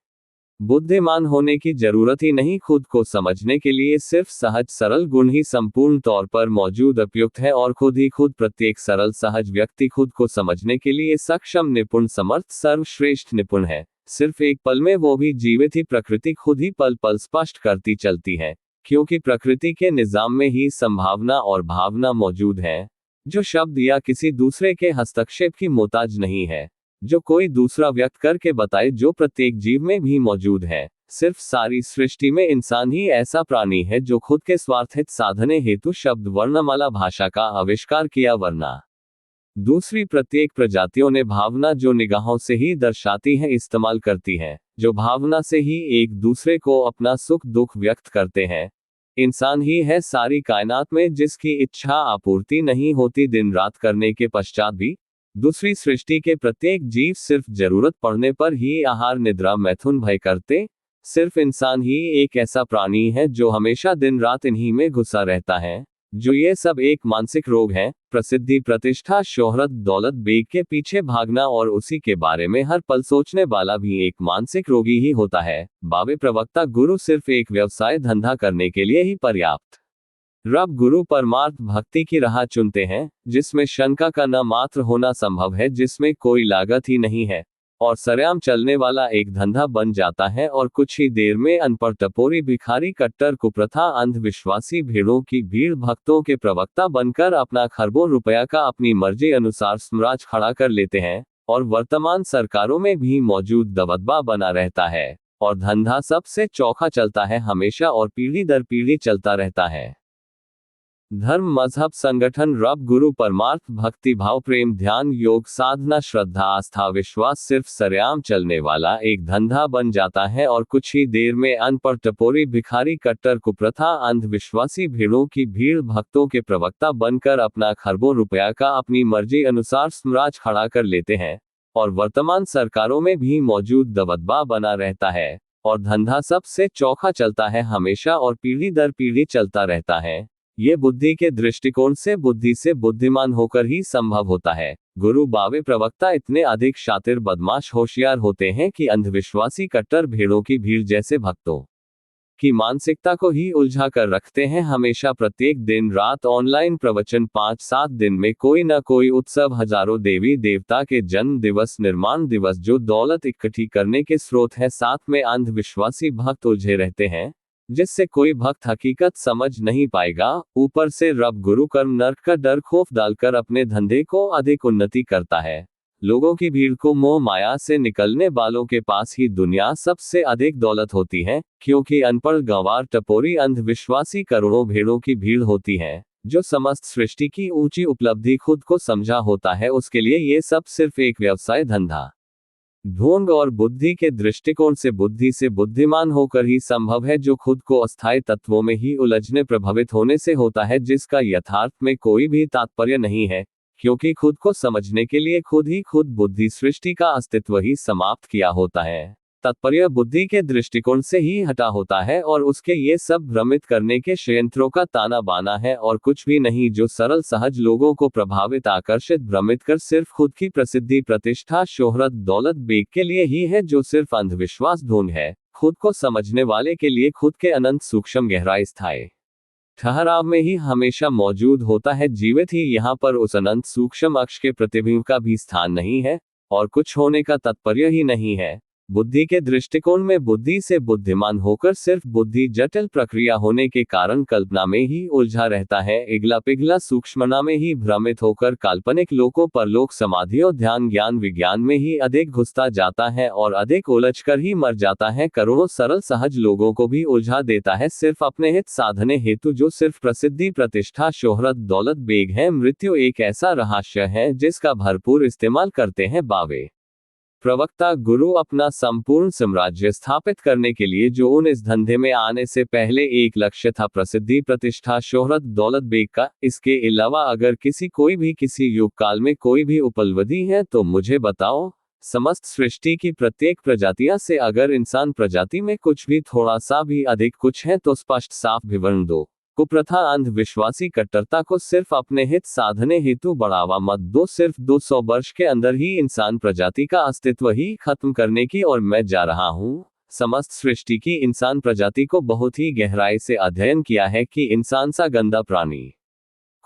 बुद्धिमान होने की जरूरत ही नहीं। खुद को समझने के लिए सिर्फ सहज सरल गुण ही संपूर्ण तौर पर मौजूद उपयुक्त है और खुद ही खुद प्रत्येक सरल सहज व्यक्ति खुद को समझने के लिए सक्षम निपुण समर्थ सर्वश्रेष्ठ निपुण है। सिर्फ एक पल में, वो भी जीवित ही प्रकृति खुद ही पल पल स्पष्ट करती चलती है, क्योंकि प्रकृति के निजाम में ही संभावना और भावना मौजूद है, जो शब्द या किसी दूसरे के हस्तक्षेप की मोहताज नहीं है, जो कोई दूसरा व्यक्त करके बताए, जो प्रत्येक जीव में भी मौजूद है। सिर्फ सारी सृष्टि में इंसान ही ऐसा प्राणी है जो खुद के स्वार्थित साधने हेतु शब्द वर्णमाला भाषा का आविष्कार किया, वरना दूसरी प्रत्येक प्रजातियों ने भावना जो निगाहों से ही दर्शाती है इस्तेमाल करती है, जो भावना से ही एक दूसरे को अपना सुख दुख व्यक्त करते हैं। इंसान ही है सारी कायनात में जिसकी इच्छा आपूर्ति नहीं होती दिन रात करने के पश्चात भी। दूसरी सृष्टि के प्रत्येक जीव सिर्फ जरूरत पड़ने पर ही आहार निद्रा मैथुन भय करते। सिर्फ इंसान ही एक ऐसा प्राणी है जो हमेशा दिन रात इन्हीं में घुसा रहता है। जो ये सब एक मानसिक रोग है, प्रसिद्धि प्रतिष्ठा शोहरत दौलत बेग के पीछे भागना और उसी के बारे में हर पल सोचने वाला भी एक मानसिक रोगी ही होता है। बाबे प्रवक्ता गुरु सिर्फ एक व्यवसाय धंधा करने के लिए ही पर्याप्त रब गुरु परमार्थ भक्ति की राह चुनते हैं, जिसमें शंका का न मात्र होना संभव है, जिसमें कोई लागत ही नहीं है। और सरेआम चलने वाला एक धंधा बन जाता है और कुछ ही देर में अनपढ़ टपोरी भिखारी कट्टर कुप्रथा अंधविश्वासी भीड़ों की भीड़ भक्तों के प्रवक्ता बनकर अपना खरबों रुपया का अपनी मर्जी अनुसार साम्राज्य खड़ा कर लेते हैं, और वर्तमान सरकारों में भी मौजूद दबदबा बना रहता है, और धंधा सबसे चौखा चलता है हमेशा और पीढ़ी दर पीढ़ी चलता रहता है। धर्म मजहब संगठन रब गुरु परमार्थ भक्ति भाव प्रेम ध्यान योग साधना श्रद्धा आस्था विश्वास सिर्फ सरेआम चलने वाला एक धंधा बन जाता है और कुछ ही देर में अनपढ़ टपोरी भिखारी कट्टर कुप्रथा अंधविश्वासी भीड़ों की भीड़ भक्तों के प्रवक्ता बनकर अपना खरबों रुपया का अपनी मर्जी अनुसार साम्राज्य खड़ा कर लेते हैं, और वर्तमान सरकारों में भी मौजूद दबदबा बना रहता है, और धंधा सबसे चौखा चलता है हमेशा और पीढ़ी दर पीढ़ी चलता रहता है। ये बुद्धि के दृष्टिकोण से बुद्धि से बुद्धिमान होकर ही संभव होता है। गुरु बावे प्रवक्ता इतने अधिक शातिर बदमाश होशियार होते हैं कि अंधविश्वासी कट्टर भेड़ों की भीड़ जैसे भक्तों की मानसिकता को ही उलझा कर रखते हैं। हमेशा प्रत्येक दिन रात ऑनलाइन प्रवचन 5-7 दिन में कोई न कोई उत्सव, हजारों देवी देवता के जन्म दिवस, निर्माण दिवस जो दौलत इकट्ठी करने के स्रोत है, साथ में अंधविश्वासी भक्त उलझे रहते हैं, जिससे कोई भक्त हकीकत समझ नहीं पाएगा। ऊपर से रब गुरु कर्म नर्क का डर खौफ डालकर अपने धंधे को अधिक उन्नति करता है। लोगों की भीड़ को मोह माया से निकलने वालों के पास ही दुनिया सबसे अधिक दौलत होती है, क्योंकि अनपढ़ गंवार टपोरी अंधविश्वासी करोड़ों भेड़ों की भीड़ होती है। जो समस्त सृष्टि की ऊंची उपलब्धि खुद को समझा होता है, उसके लिए ये सब सिर्फ एक व्यवसाय धंधा ढोंग और बुद्धि के दृष्टिकोण से बुद्धि से बुद्धिमान होकर ही संभव है, जो खुद को अस्थायी तत्वों में ही उलझने प्रभावित होने से होता है, जिसका यथार्थ में कोई भी तात्पर्य नहीं है, क्योंकि खुद को समझने के लिए खुद ही खुद बुद्धि सृष्टि का अस्तित्व ही समाप्त किया होता है। तात्पर्य बुद्धि के दृष्टिकोण से ही हटा होता है और उसके ये सब भ्रमित करने के षड्यंत्रों का ताना बाना है और कुछ भी नहीं, जो सरल सहज लोगों को प्रभावित आकर्षित भ्रमित कर सिर्फ खुद की प्रसिद्धि प्रतिष्ठा शोहरत दौलत बेग के लिए ही है, जो सिर्फ अंधविश्वास ढोंग है। खुद को समझने वाले के लिए खुद के अनंत सूक्ष्म गहराई स्थायी ठहराव में ही हमेशा मौजूद होता है, जीवित ही यहाँ पर उस अनंत सूक्ष्म अक्ष के प्रतिबिंब का भी स्थान नहीं है और कुछ होने का तात्पर्य ही नहीं है। बुद्धि के दृष्टिकोण में बुद्धि से बुद्धिमान होकर सिर्फ बुद्धि जटिल प्रक्रिया होने के कारण कल्पना में ही उलझा रहता है, इगला पिघला सूक्ष्मना में ही भ्रमित होकर काल्पनिक लोकों परलोक समाधियों ध्यान ज्ञान विज्ञान में ही अधिक घुसता जाता है और अधिक उलझकर ही मर जाता है। करोड़ों सरल सहज लोगों को भी उलझा देता है सिर्फ अपने हित साधने हेतु, जो सिर्फ प्रसिद्धि प्रतिष्ठा शोहरत दौलत बेग है। मृत्यु एक ऐसा रहस्य है जिसका भरपूर इस्तेमाल करते हैं बावे प्रवक्ता गुरु अपना संपूर्ण साम्राज्य स्थापित करने के लिए, जो उन इस धंधे में आने से पहले एक लक्ष्य था, प्रसिद्धि प्रतिष्ठा शोहरत दौलत बेग का। इसके अलावा अगर कोई भी किसी युग काल में कोई भी उपलब्धि है तो मुझे बताओ। समस्त सृष्टि की प्रत्येक प्रजातियां से अगर इंसान प्रजाति में कुछ भी थोड़ा सा भी अधिक कुछ है तो स्पष्ट साफ विवरण दो। कुप्रथा अंधविश्वासी कट्टरता को सिर्फ अपने हित साधने हेतु बढ़ावा मत दो। सिर्फ 200 वर्ष के अंदर ही इंसान प्रजाति का अस्तित्व ही खत्म करने की और मैं जा रहा हूँ। समस्त सृष्टि की इंसान प्रजाति को बहुत ही गहराई से अध्ययन किया है कि इंसान सा गंदा प्राणी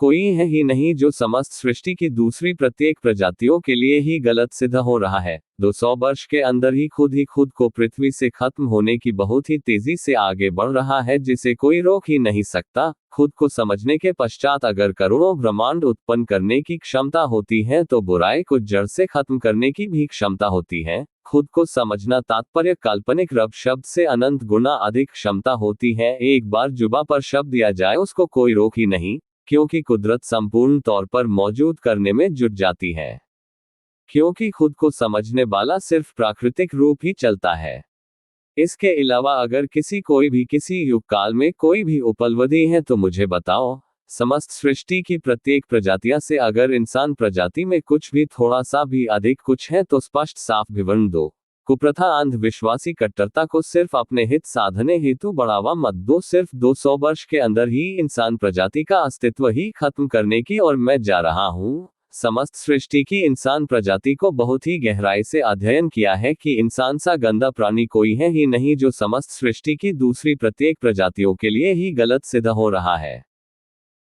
कोई है ही नहीं, जो समस्त सृष्टि की दूसरी प्रत्येक प्रजातियों के लिए ही गलत सिद्ध हो रहा है। 200 वर्ष के अंदर ही खुद को पृथ्वी से खत्म होने की बहुत ही तेजी से आगे बढ़ रहा है, जिसे कोई रोक ही नहीं सकता। खुद को समझने के पश्चात अगर करोड़ों ब्रह्मांड उत्पन्न करने की क्षमता होती है तो बुराई को जड़ से खत्म करने की भी क्षमता होती है। खुद को समझना तात्पर्य काल्पनिक रब शब्द से अनंत गुना अधिक क्षमता होती है। एक बार जुबा पर शब्द दिया जाए उसको कोई रोक ही नहीं, क्योंकि कुदरत संपूर्ण तौर पर मौजूद करने में जुट जाती है। क्योंकि खुद को समझने वाला सिर्फ प्राकृतिक रूप ही चलता है। इसके अलावा अगर कोई भी किसी युग काल में कोई भी उपलब्धि है तो मुझे बताओ। समस्त सृष्टि की प्रत्येक प्रजातियां से अगर इंसान प्रजाति में कुछ भी थोड़ा सा भी अधिक कुछ है तो स्पष्ट साफ विवरण दो। कुप्रथा अंधविश्वासी कट्टरता को सिर्फ अपने हित साधने हेतु बढ़ावा मत दो। सिर्फ 200 वर्ष के अंदर ही इंसान प्रजाति का अस्तित्व ही खत्म करने की और मैं जा रहा हूँ। समस्त सृष्टि की इंसान प्रजाति को बहुत ही गहराई से अध्ययन किया है कि इंसान सा गंदा प्राणी कोई है ही नहीं, जो समस्त सृष्टि की दूसरी प्रत्येक प्रजातियों के लिए ही गलत सिद्ध हो रहा है।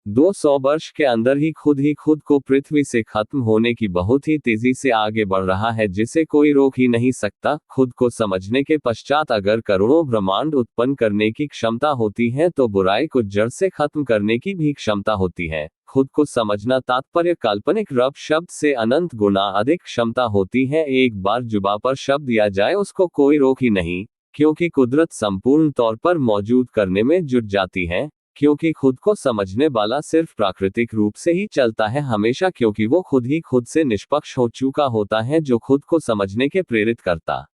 200 वर्ष के अंदर ही खुद को पृथ्वी से खत्म होने की बहुत ही तेजी से आगे बढ़ रहा है, जिसे कोई रोक ही नहीं सकता। खुद को समझने के पश्चात अगर करोड़ों ब्रह्मांड उत्पन्न करने की क्षमता होती है, तो बुराई को जड़ से खत्म करने की भी क्षमता होती है। खुद को समझना तात्पर्य काल्पनिक रब शब्द से अनंत गुना अधिक क्षमता होती है। एक बार जुबा पर शब्द दिया जाए, उसको कोई रोक ही नहीं, क्योंकि कुदरत संपूर्ण तौर पर मौजूद करने में जुट जाती है। क्योंकि खुद को समझने वाला सिर्फ प्राकृतिक रूप से ही चलता है हमेशा, क्योंकि वो खुद ही खुद से निष्पक्ष हो चुका होता है, जो खुद को समझने के प्रेरित करता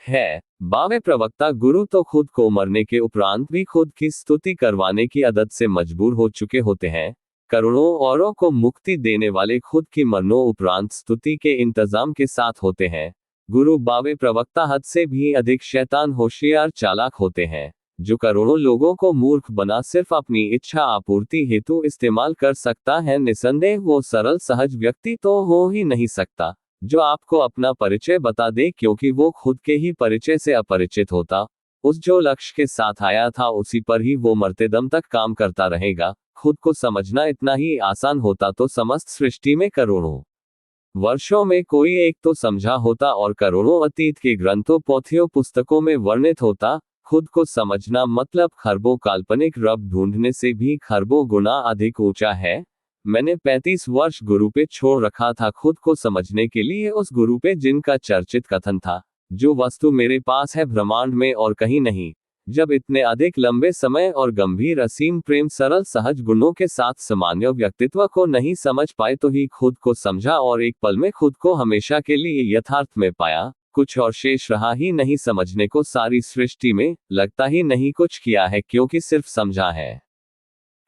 है। बावे प्रवक्ता गुरु तो खुद को मरने के उपरांत भी खुद की स्तुति करवाने की आदत से मजबूर हो चुके होते हैं। करोड़ों औरों को मुक्ति देने वाले खुद की मरनों उपरांत स्तुति के इंतजाम के साथ होते हैं। गुरु बावे प्रवक्ता हद से भी अधिक शैतान होशियार चालाक होते हैं, जो करोड़ों लोगों को मूर्ख बना सिर्फ अपनी इच्छा आपूर्ति हेतु इस्तेमाल कर सकता है। निसंदेह वो सरल सहज व्यक्ति तो हो ही नहीं सकता जो आपको अपना परिचय बता दे, क्योंकि वो खुद के ही परिचय से अपरिचित होता। उस जो लक्ष्य के साथ आया था उसी पर ही वो मरते दम तक काम करता रहेगा। खुद को समझना इतना ही आसान होता तो समस्त सृष्टि में करोड़ों वर्षों में कोई एक तो समझा होता और करोड़ों अतीत के ग्रंथों पोथियों पुस्तकों में वर्णित होता। खुद को समझना मतलब खरबों काल्पनिक रब ढूंढने से भी खरबों गुना अधिक ऊंचा है। मैंने 35 वर्ष गुरु पे छोड़ रखा था खुद को समझने के लिए, उस गुरु पे जिनका चर्चित कथन था, जो वस्तु मेरे पास है ब्रह्मांड में और कहीं नहीं। जब इतने अधिक लंबे समय और गंभीर असीम प्रेम सरल सहज गुणों के साथ सामान्य व्यक्तित्व को नहीं समझ पाए, तो ही खुद को समझा और एक पल में खुद को हमेशा के लिए यथार्थ में पाया। कुछ और शेष रहा ही नहीं समझने को। सारी सृष्टि में लगता ही नहीं कुछ किया है, क्योंकि सिर्फ समझा है।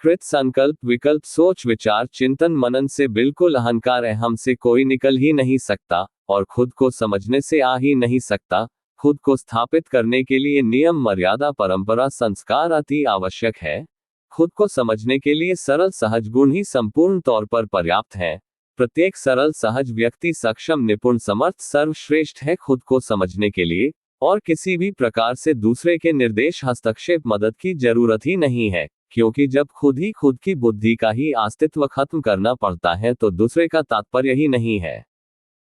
कृत संकल्प विकल्प सोच विचार चिंतन मनन से बिल्कुल अहंकार अहम से कोई निकल ही नहीं सकता और खुद को समझने से आ ही नहीं सकता। खुद को स्थापित करने के लिए नियम मर्यादा परंपरा संस्कार अति आवश्यक है। खुद को समझने के लिए सरल सहज गुण ही संपूर्ण तौर पर पर्याप्त है। प्रत्येक सरल सहज व्यक्ति सक्षम निपुण समर्थ सर्वश्रेष्ठ है खुद को समझने के लिए, और किसी भी प्रकार से दूसरे के निर्देश हस्तक्षेप मदद की जरूरत ही नहीं है, क्योंकि जब खुद ही खुद की बुद्धि का ही अस्तित्व खत्म करना पड़ता है तो दूसरे का तात्पर्य ही नहीं है।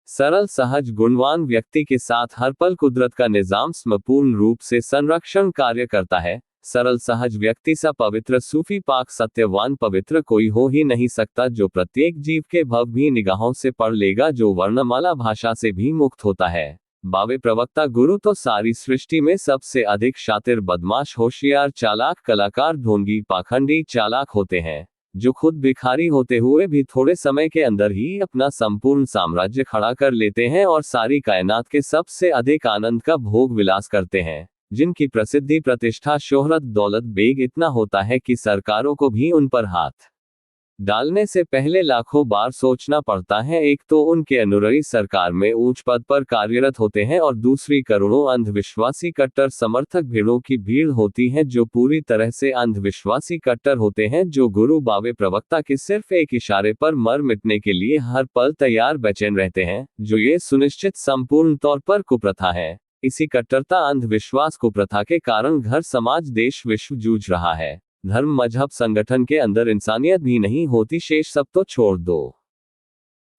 सरल सहज गुणवान व्यक्ति के साथ हर पल कुदरत का निजाम समपूर्ण रूप से संरक्षण कार्य करता है। सरल सहज व्यक्ति सा पवित्र सूफी पाक सत्यवान पवित्र कोई हो ही नहीं सकता, जो प्रत्येक जीव के भव भी निगाहों से पढ़ लेगा, जो वर्णमाला भाषा से भी मुक्त होता है। बावे प्रवक्ता गुरु तो सारी सृष्टि में सबसे अधिक शातिर बदमाश होशियार चालाक कलाकार ढोंगी पाखंडी चालाक होते हैं, जो खुद भिखारी होते हुए भी थोड़े समय के अंदर ही अपना संपूर्ण साम्राज्य खड़ा कर लेते हैं और सारी कायनात के सबसे अधिक आनंद का भोग विलास करते हैं, जिनकी प्रसिद्धि प्रतिष्ठा शोहरत दौलत बेग इतना होता है कि सरकारों को भी उन पर हाथ डालने से पहले लाखों बार सोचना पड़ता है। एक तो उनके अनुयायी सरकार में ऊंच पद पर कार्यरत होते हैं और दूसरी करोड़ों अंधविश्वासी कट्टर समर्थक भीड़ों की भीड़ होती है, जो पूरी तरह से अंधविश्वासी कट्टर होते हैं, जो गुरु बावे प्रवक्ता के सिर्फ एक इशारे पर मर मिटने के लिए हर पल तैयार बेचैन रहते हैं, जो ये सुनिश्चित संपूर्ण तौर पर कुप्रथा है। इसी कट्टरता अंधविश्वास कुप्रथा के कारण घर समाज देश विश्व जूझ रहा है। धर्म मजहब संगठन के अंदर इंसानियत भी नहीं होती, शेष सब तो छोड़ दो।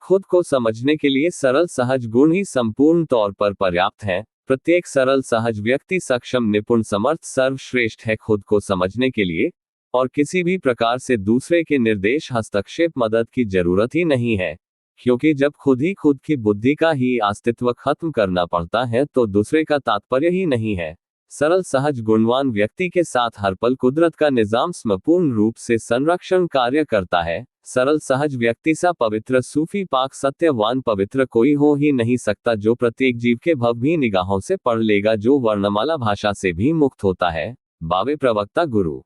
खुद को समझने के लिए सरल सहज गुण ही संपूर्ण तौर पर पर्याप्त है। प्रत्येक सरल सहज व्यक्ति सक्षम निपुण समर्थ सर्वश्रेष्ठ है खुद को समझने के लिए, और किसी भी प्रकार से दूसरे के निर्देश हस्तक्षेप मदद की जरूरत ही नहीं है, क्योंकि जब खुद ही खुद की बुद्धि का ही अस्तित्व खत्म करना पड़ता है तो दूसरे का तात्पर्य ही नहीं है। सरल सहज गुणवान व्यक्ति के साथ हर पल कुदरत का निजाम समपूर्ण रूप से संरक्षण कार्य करता है। सरल सहज व्यक्ति सा पवित्र सूफी पाक सत्यवान पवित्र कोई हो ही नहीं सकता, जो प्रत्येक जीव के भव भी निगाहों से पढ़ लेगा, जो वर्णमाला भाषा से भी मुक्त होता है। बावे प्रवक्ता गुरु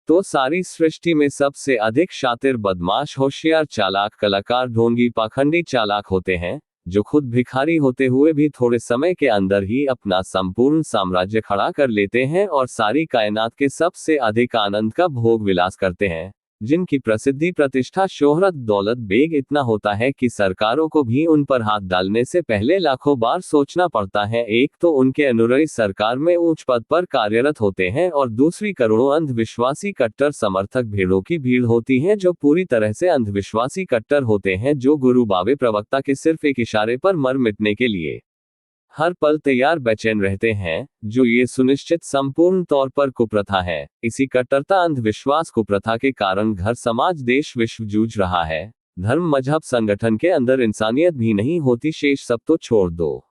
तो सारी सृष्टि में सबसे अधिक शातिर बदमाश होशियार चालाक कलाकार ढोंगी पाखंडी चालाक होते हैं, जो खुद भिखारी होते हुए भी थोड़े समय के अंदर ही अपना संपूर्ण साम्राज्य खड़ा कर लेते हैं और सारी कायनात के सबसे अधिक आनंद का भोग विलास करते हैं, जिनकी प्रसिद्धि प्रतिष्ठा शोहरत दौलत बेग इतना होता है कि सरकारों को भी उन पर हाथ डालने से पहले लाखों बार सोचना पड़ता है। एक तो उनके अनुयायी सरकार में उच्च पद पर कार्यरत होते हैं और दूसरी करोड़ों अंधविश्वासी कट्टर समर्थक भीड़ों की भीड़ होती है जो पूरी तरह से अंधविश्वासी कट्टर होते हैं, जो गुरु बाबे प्रवक्ता के सिर्फ एक इशारे पर मर मिटने के लिए हर पल तैयार बेचैन रहते हैं, जो ये सुनिश्चित संपूर्ण तौर पर कुप्रथा है। इसी कट्टरता अंधविश्वास कुप्रथा के कारण घर समाज देश विश्व जूझ रहा है। धर्म मजहब संगठन के अंदर इंसानियत भी नहीं होती, शेष सब तो छोड़ दो।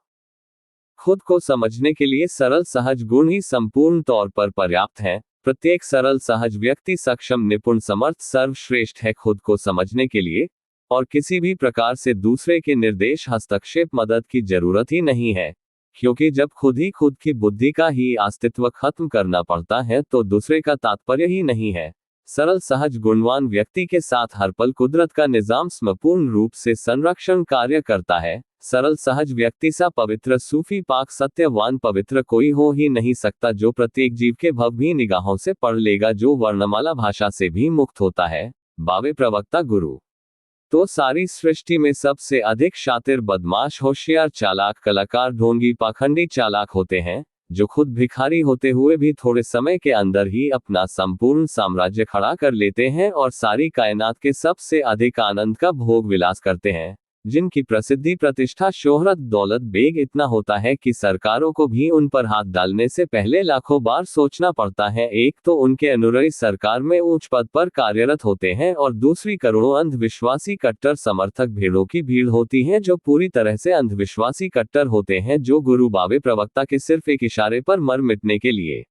खुद को समझने के लिए सरल सहज गुण ही संपूर्ण तौर पर पर्याप्त है। प्रत्येक सरल सहज व्यक्ति सक्षम निपुण समर्थ सर्वश्रेष्ठ है खुद को समझने के लिए, और किसी भी प्रकार से दूसरे के निर्देश हस्तक्षेप मदद की जरूरत ही नहीं है, क्योंकि जब खुद ही खुद की बुद्धि का ही अस्तित्व खत्म करना पड़ता है तो दूसरे का तात्पर्य ही नहीं है। सरल सहज गुणवान व्यक्ति के साथ हर पल कुदरत का निजाम समपूर्ण रूप से संरक्षण कार्य करता है। सरल सहज व्यक्ति सा पवित्र सूफी पाक सत्यवान पवित्र कोई हो ही नहीं सकता, जो प्रत्येक जीव के भव भी निगाहों से पढ़ लेगा, जो वर्णमाला भाषा से भी मुक्त होता है। बाबे प्रवक्ता गुरु तो सारी सृष्टि में सबसे अधिक शातिर बदमाश होशियार चालाक कलाकार ढोंगी पाखंडी चालाक होते हैं, जो खुद भिखारी होते हुए भी थोड़े समय के अंदर ही अपना संपूर्ण साम्राज्य खड़ा कर लेते हैं और सारी कायनात के सबसे अधिक आनंद का भोग विलास करते हैं। जिनकी प्रसिद्धि प्रतिष्ठा शोहरत दौलत बेग इतना होता है कि सरकारों को भी उन पर हाथ डालने से पहले लाखों बार सोचना पड़ता है। एक तो उनके अनुयायी सरकार में उच्च पद पर कार्यरत होते हैं और दूसरी करोड़ों अंधविश्वासी कट्टर समर्थक भीड़ों की भीड़ होती है, जो पूरी तरह से अंधविश्वासी कट्टर होते हैं, जो गुरु बाबे प्रवक्ता के सिर्फ एक इशारे पर मर मिटने के लिए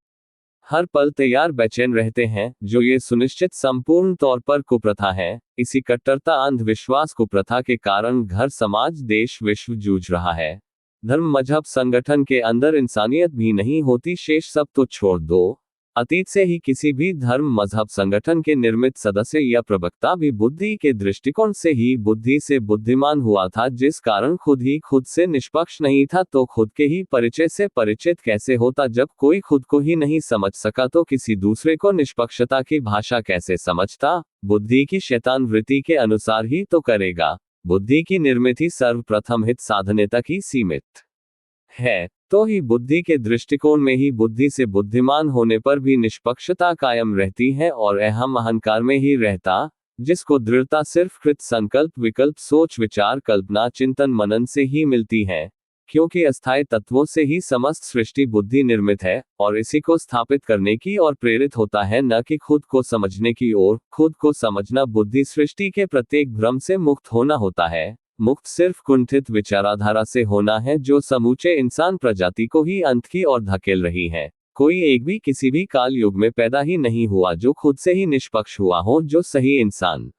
हर पल तैयार बेचैन रहते हैं, जो ये सुनिश्चित संपूर्ण तौर पर कुप्रथा है। इसी कट्टरता अंधविश्वास कुप्रथा के कारण घर समाज देश विश्व जूझ रहा है। धर्म मजहब संगठन के अंदर इंसानियत भी नहीं होती, शेष सब तो छोड़ दो। अतीत से ही किसी भी धर्म मजहब संगठन के निर्मित सदस्य या प्रवक्ता भी बुद्धि के दृष्टिकोण से ही बुद्धि से बुद्धिमान हुआ था, जिस कारण खुद ही खुद से निष्पक्ष नहीं था तो खुद के ही परिचय से परिचित कैसे होता। जब कोई खुद को ही नहीं समझ सका तो किसी दूसरे को निष्पक्षता की भाषा कैसे समझता। बुद्धि की शैतान वृत्ति के अनुसार ही तो करेगा। बुद्धि की निर्मित ही सर्वप्रथम हित साधने तक ही सीमित है, तो ही बुद्धि के दृष्टिकोण में ही बुद्धि से बुद्धिमान होने पर भी निष्पक्षता कायम रहती है और अहम अहंकार में ही रहता, जिसको दृढ़ता सिर्फ कृत संकल्प विकल्प सोच विचार कल्पना चिंतन मनन से ही मिलती है, क्योंकि अस्थायी तत्वों से ही समस्त सृष्टि बुद्धि निर्मित है और इसी को स्थापित करने की और प्रेरित होता है, न कि खुद को समझने की ओर। खुद को समझना बुद्धि सृष्टि के प्रत्येक भ्रम से मुक्त होना होता है। मुक्त सिर्फ कुंठित विचाराधारा से होना है, जो समूचे इंसान प्रजाति को ही अंत की ओर धकेल रही है। कोई एक भी किसी भी काल युग में पैदा ही नहीं हुआ जो खुद से ही निष्पक्ष हुआ हो, जो सही इंसान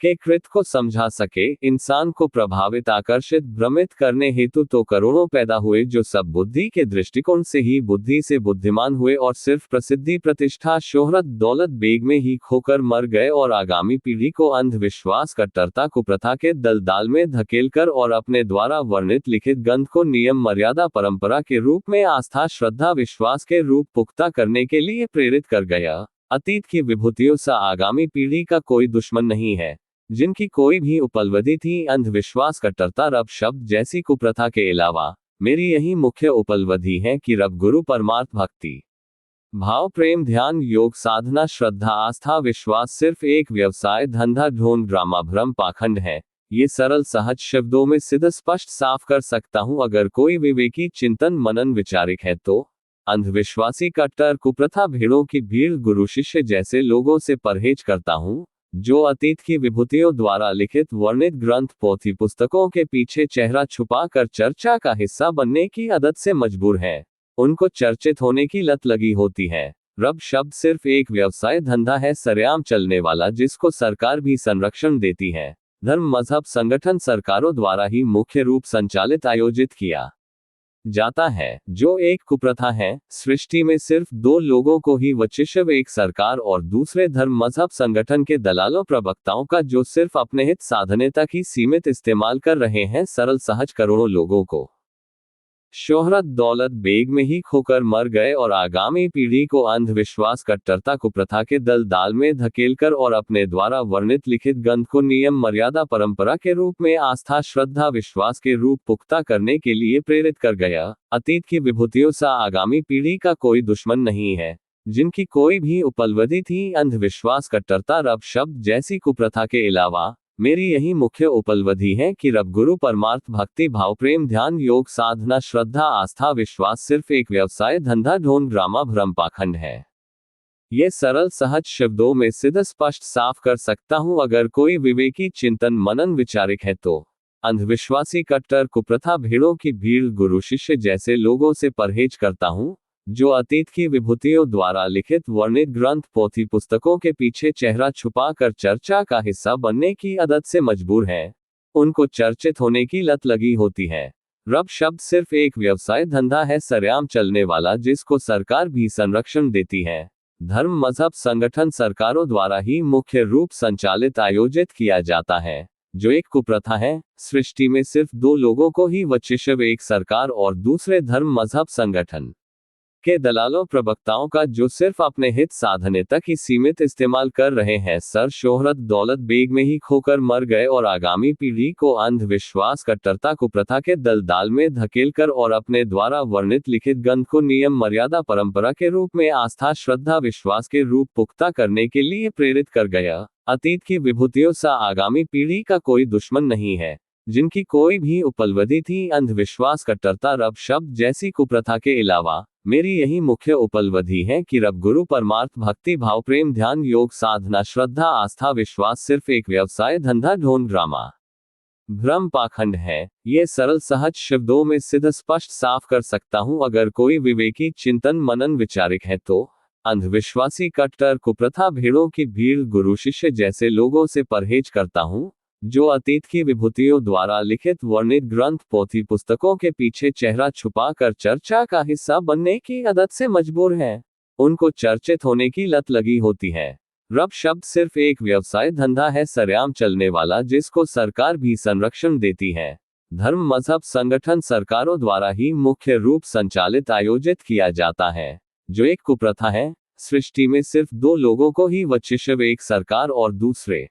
के कृत को समझा सके। इंसान को प्रभावित आकर्षित भ्रमित करने हेतु तो करोड़ों पैदा हुए, जो सब बुद्धि के दृष्टिकोण से ही बुद्धि से बुद्धिमान हुए और सिर्फ प्रसिद्धि प्रतिष्ठा शोहरत दौलत बेग में ही खोकर मर गए और आगामी पीढ़ी को अंधविश्वास कट्टरता कुप्रथा के दलदाल में धकेलकर और अपने द्वारा वर्णित लिखित ग्रंथ को नियम मर्यादा परंपरा के रूप में आस्था श्रद्धा विश्वास के रूप पुख्ता करने के लिए प्रेरित कर गया। अतीत की विभूतियों सा आगामी पीढ़ी का कोई दुश्मन नहीं है, जिनकी कोई भी उपलब्धि थी अंधविश्वास कट्टरता रब शब्द जैसी कुप्रथा के अलावा। मेरी यही मुख्य उपलब्धि है कि रब गुरु परमार्थ भक्ति भाव प्रेम ध्यान योग साधना श्रद्धा आस्था विश्वास सिर्फ एक व्यवसाय धंधा ढोंग ड्रामा भ्रम पाखंड है। ये सरल सहज शब्दों में सिद्ध स्पष्ट साफ कर सकता हूँ। अगर कोई विवेकी चिंतन मनन विचारिक है तो अंधविश्वासी कट्टर कुप्रथा भीड़ों की भीड़ गुरु शिष्य जैसे लोगों से परहेज करता हूँ, जो अतीत की विभूतियों द्वारा लिखित वर्णित ग्रंथ पोथी पुस्तकों के पीछे चेहरा छुपा कर चर्चा का हिस्सा बनने की आदत से मजबूर हैं। उनको चर्चित होने की लत लगी होती है। रब शब्द सिर्फ एक व्यवसाय धंधा है सरेआम चलने वाला, जिसको सरकार भी संरक्षण देती है। धर्म मजहब संगठन सरकारों द्वारा ही मुख्य रूप संचालित आयोजित किया जाता है, जो एक कुप्रथा है। सृष्टि में सिर्फ दो लोगों को ही वचिष्व, एक सरकार और दूसरे धर्म मजहब संगठन के दलालों प्रवक्ताओं का, जो सिर्फ अपने हित साधने तक ही सीमित इस्तेमाल कर रहे हैं सरल सहज करोड़ों लोगों को। शोहरत दौलत बेग में ही खोकर मर गए और आगामी पीढ़ी को अंधविश्वास कट्टरता कुप्रथा के दलदाल में धकेलकर और अपने द्वारा वर्णित लिखित ग्रंथ को नियम मर्यादा परंपरा के रूप में आस्था श्रद्धा विश्वास के रूप पुख्ता करने के लिए प्रेरित कर गया। अतीत की विभूतियों सा आगामी पीढ़ी का कोई दुश्मन नहीं है, जिनकी कोई भी उपलब्धि थी अंधविश्वास कट्टरता रब शब्द जैसी कुप्रथा के अलावा मेरी यही मुख्य उपलब्धि है कि रब गुरु परमार्थ भक्ति भाव प्रेम ध्यान योग साधना श्रद्धा आस्था विश्वास सिर्फ एक व्यवसाय धंधा ढोंग ड्रामा भ्रम पाखंड है। ये सरल सहज शब्दों में सिद्ध स्पष्ट साफ कर सकता हूं अगर कोई विवेकी चिंतन मनन विचारिक है तो। अंधविश्वासी कट्टर कुप्रथा भेड़ों की भीड़ गुरु शिष्य जैसे लोगों से परहेज करता हूं, जो अतीत की विभूतियों द्वारा लिखित वर्णित ग्रंथ पोथी पुस्तकों के पीछे चेहरा छुपा कर चर्चा का हिस्सा बनने की आदत से मजबूर हैं। उनको चर्चित होने की लत लगी होती है। रब शब्द सिर्फ एक व्यवसाय धंधा है सरेआम चलने वाला, जिसको सरकार भी संरक्षण देती है। धर्म मजहब संगठन सरकारों द्वारा ही मुख्य रूप संचालित आयोजित किया जाता है, जो एक कुप्रथा है। सृष्टि में सिर्फ दो लोगों को ही वचिष्व, एक सरकार और दूसरे धर्म मजहब संगठन के दलालों प्रवक्ताओं का, जो सिर्फ अपने हित साधने तक ही सीमित इस्तेमाल कर रहे हैं। सर शोहरत दौलत बेग में ही खोकर मर गए और आगामी पीढ़ी को अंधविश्वास कट्टरता कुप्रथा के दलदाल में धकेलकर और अपने द्वारा वर्णित लिखित ग्रंथ को नियम मर्यादा परंपरा के रूप में आस्था श्रद्धा विश्वास के रूप पुख्ता करने के लिए प्रेरित कर गया। अतीत की विभूतियों सा आगामी पीढ़ी का कोई दुश्मन नहीं है, जिनकी कोई भी उपलब्धि थी अंधविश्वास कट्टरता रब शब्द जैसी कुप्रथा के अलावा मेरी यही मुख्य उपलब्धि है कि रब गुरु परमार्थ भक्ति भाव प्रेम ध्यान योग साधना श्रद्धा आस्था विश्वास सिर्फ एक व्यवसाय धंधा ढोंग ड्रामा भ्रम पाखंड है। ये सरल सहज शब्दों में सिद्ध स्पष्ट साफ कर सकता हूं अगर कोई विवेकी चिंतन मनन विचारिक है तो। अंधविश्वासी कट्टर कुप्रथा भेड़ों की भीड़ गुरु शिष्य जैसे लोगों से परहेज करता हूं, जो अतीत की विभूतियों द्वारा लिखित वर्णित ग्रंथ पोथी पुस्तकों के पीछे चेहरा छुपा कर चर्चा का हिस्सा बनने की आदत से मजबूर हैं। उनको चर्चित होने की लत लगी होती है। रब शब्द सिर्फ एक व्यवसाय धंधा है सरेआम चलने वाला, जिसको सरकार भी संरक्षण देती है। धर्म मजहब संगठन सरकारों द्वारा ही मुख्य रूप संचालित आयोजित किया जाता है, जो एक कुप्रथा है। सृष्टि में सिर्फ दो लोगों को ही वचिष्व, एक सरकार और दूसरे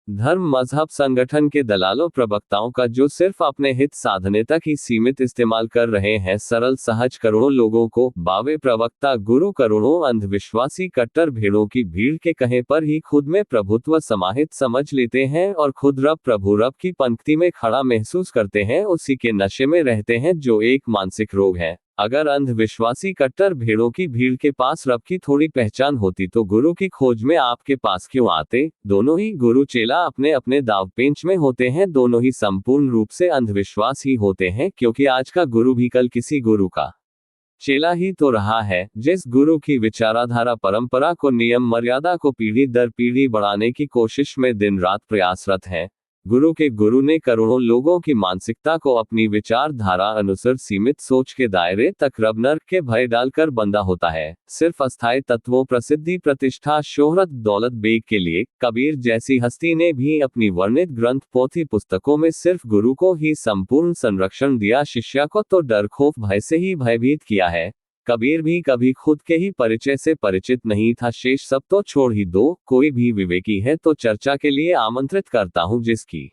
धर्म मजहब संगठन के दलालों प्रवक्ताओं का, जो सिर्फ अपने हित साधने तक ही सीमित इस्तेमाल कर रहे हैं। सरल सहज करोड़ों लोगों को बावे प्रवक्ता गुरु करोड़ों अंधविश्वासी कट्टर भेड़ों की भीड़ के कहे पर ही खुद में प्रभुत्व समाहित समझ लेते हैं और खुद रब प्रभु रब की पंक्ति में खड़ा महसूस करते हैं। उसी के नशे में रहते हैं, जो एक मानसिक रोग है। अगर अंधविश्वासी कट्टर भेड़ों की भीड़ के पास रब की थोड़ी पहचान होती तो गुरु की खोज में आपके पास क्यों आते। दोनों ही गुरु चेला अपने अपने दावपेंच में होते हैं, दोनों ही संपूर्ण रूप से अंधविश्वास ही होते हैं, क्योंकि आज का गुरु भी कल किसी गुरु का चेला ही तो रहा है। जिस गुरु की विचारधारा परंपरा को नियम मर्यादा को पीढ़ी दर पीढ़ी बढ़ाने की कोशिश में दिन रात प्रयासरत है, गुरु के गुरु ने करोड़ों लोगों की मानसिकता को अपनी विचारधारा अनुसार सीमित सोच के दायरे तक रब नर्क के भय डालकर बंधा होता है। सिर्फ अस्थायी तत्वों प्रसिद्धि प्रतिष्ठा शोहरत दौलत बेग के लिए कबीर जैसी हस्ती ने भी अपनी वर्णित ग्रंथ पोथी पुस्तकों में सिर्फ गुरु को ही संपूर्ण संरक्षण दिया, शिष्य को तो डर खौफ भय से ही भयभीत किया है। कबीर भी कभी खुद के ही परिचय से परिचित नहीं था, शेष सब तो छोड़ ही दो। कोई भी विवेकी है तो चर्चा के लिए आमंत्रित करता हूं, जिसकी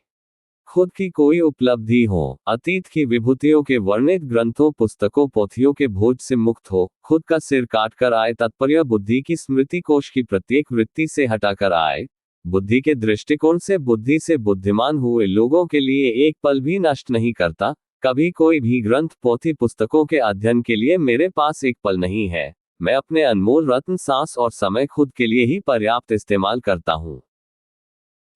खुद की कोई उपलब्धि हो, अतीत की विभूतियों के वर्णित ग्रंथों पुस्तकों पोथियों के बोझ से मुक्त हो, खुद का सिर काट कर आए, तात्पर्य बुद्धि की स्मृति कोश की प्रत्येक वृत्ति से हटाकर आए। बुद्धि के दृष्टिकोण से बुद्धि से बुद्धिमान हुए लोगों के लिए एक पल भी नष्ट नहीं करता। कभी कोई भी ग्रंथ पोथी पुस्तकों के अध्ययन के लिए मेरे पास एक पल नहीं है। मैं अपने अनमोल रत्न सांस और समय खुद के लिए ही पर्याप्त इस्तेमाल करता हूँ।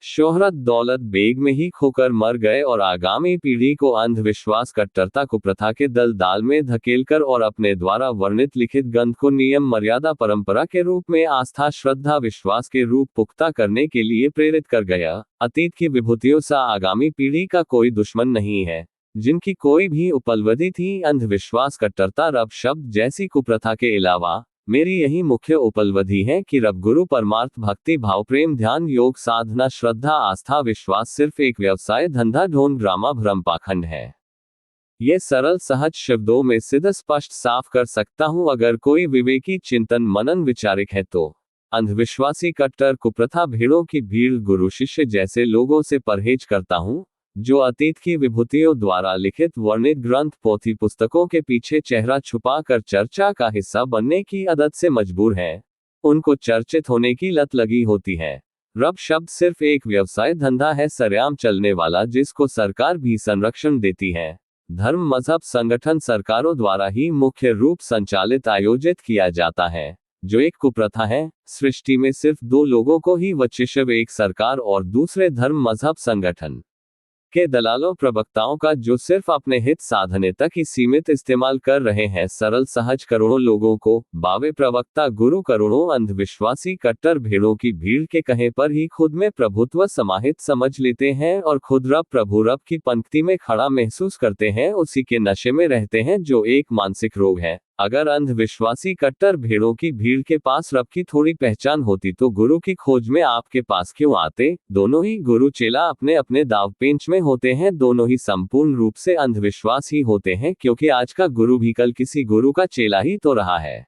शोहरत दौलत बेग में ही खोकर मर गए और आगामी पीढ़ी को अंधविश्वास कट्टरता कुप्रथा के दलदाल में धकेलकर और अपने द्वारा वर्णित लिखित ग्रंथ को नियम मर्यादा परंपरा के रूप में आस्था श्रद्धा विश्वास के रूप पुख्ता करने के लिए प्रेरित कर गया। अतीत की विभूतियों सा आगामी पीढ़ी का कोई दुश्मन नहीं है, जिनकी कोई भी उपलब्धि थी अंधविश्वास कट्टरता रब शब्द जैसी कुप्रथा के अलावा मेरी यही मुख्य उपलब्धि है कि रब गुरु परमार्थ भक्ति भाव प्रेम ध्यान योग साधना श्रद्धा आस्था विश्वास सिर्फ एक व्यवसाय धंधा ढोंग ड्रामा भ्रम पाखंड है। ये सरल सहज शब्दों में सीधा स्पष्ट साफ कर सकता हूं अगर कोई विवेकी चिंतन मनन विचारिक है तो। अंधविश्वासी कट्टर कुप्रथा भेड़ों की भीड़ गुरु शिष्य जैसे लोगों से परहेज करता हूं, जो अतीत की विभूतियों द्वारा लिखित वर्णित ग्रंथ पोथी पुस्तकों के पीछे चेहरा छुपा कर चर्चा का हिस्सा बनने की आदत से मजबूर हैं। उनको चर्चित होने की लत लगी होती है। रब शब्द सिर्फ एक व्यवसाय धंधा है सरेआम चलने वाला, जिसको सरकार भी संरक्षण देती है। धर्म मजहब संगठन सरकारों द्वारा ही मुख्य रूप संचालित आयोजित किया जाता है, जो एक कुप्रथा है। सृष्टि में सिर्फ दो लोगों को ही वचिष्व, एक सरकार और दूसरे धर्म मजहब संगठन के दलालों प्रवक्ताओं का, जो सिर्फ अपने हित साधने तक ही सीमित इस्तेमाल कर रहे हैं सरल सहज करोड़ों लोगों को। बावे प्रवक्ता गुरु करोड़ों अंधविश्वासी कट्टर भेड़ों की भीड़ के कहे पर ही खुद में प्रभुत्व समाहित समझ लेते हैं और खुद रब प्रभु रब की पंक्ति में खड़ा महसूस करते हैं, उसी के नशे में रहते हैं, जो एक मानसिक रोग है। अगर अंधविश्वासी कट्टर भेड़ों की भीड़ के पास रब की थोड़ी पहचान होती तो गुरु की खोज में आपके पास क्यों आते? दोनों ही गुरु चेला अपने अपने दाव पेंच में होते हैं, दोनों ही संपूर्ण रूप से अंधविश्वास ही होते हैं, क्योंकि आज का गुरु भी कल किसी गुरु का चेला ही तो रहा है।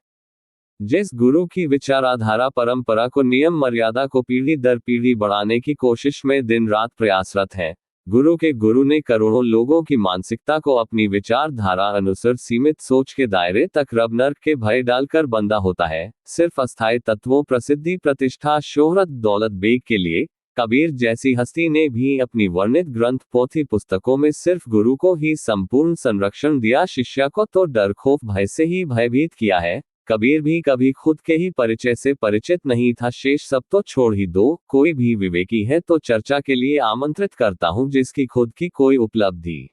जिस गुरु की विचारधारा परंपरा को नियम मर्यादा को पीढ़ी दर पीढ़ी बढ़ाने की कोशिश में दिन रात प्रयासरत है, गुरु के गुरु ने करोड़ों लोगों की मानसिकता को अपनी विचारधारा अनुसार सीमित सोच के दायरे तक रब नर्क के भय डालकर बंधा होता है, सिर्फ अस्थायी तत्वों प्रसिद्धि प्रतिष्ठा शोहरत दौलत बेग के लिए। कबीर जैसी हस्ती ने भी अपनी वर्णित ग्रंथ पोथी पुस्तकों में सिर्फ गुरु को ही संपूर्ण संरक्षण दिया, शिष्य को तो डर खौफ भय से ही भयभीत किया है। कबीर भी कभी खुद के ही परिचय से परिचित नहीं था, शेष सब तो छोड़ ही दो। कोई भी विवेकी है तो चर्चा के लिए आमंत्रित करता हूं, जिसकी खुद की कोई उपलब्धि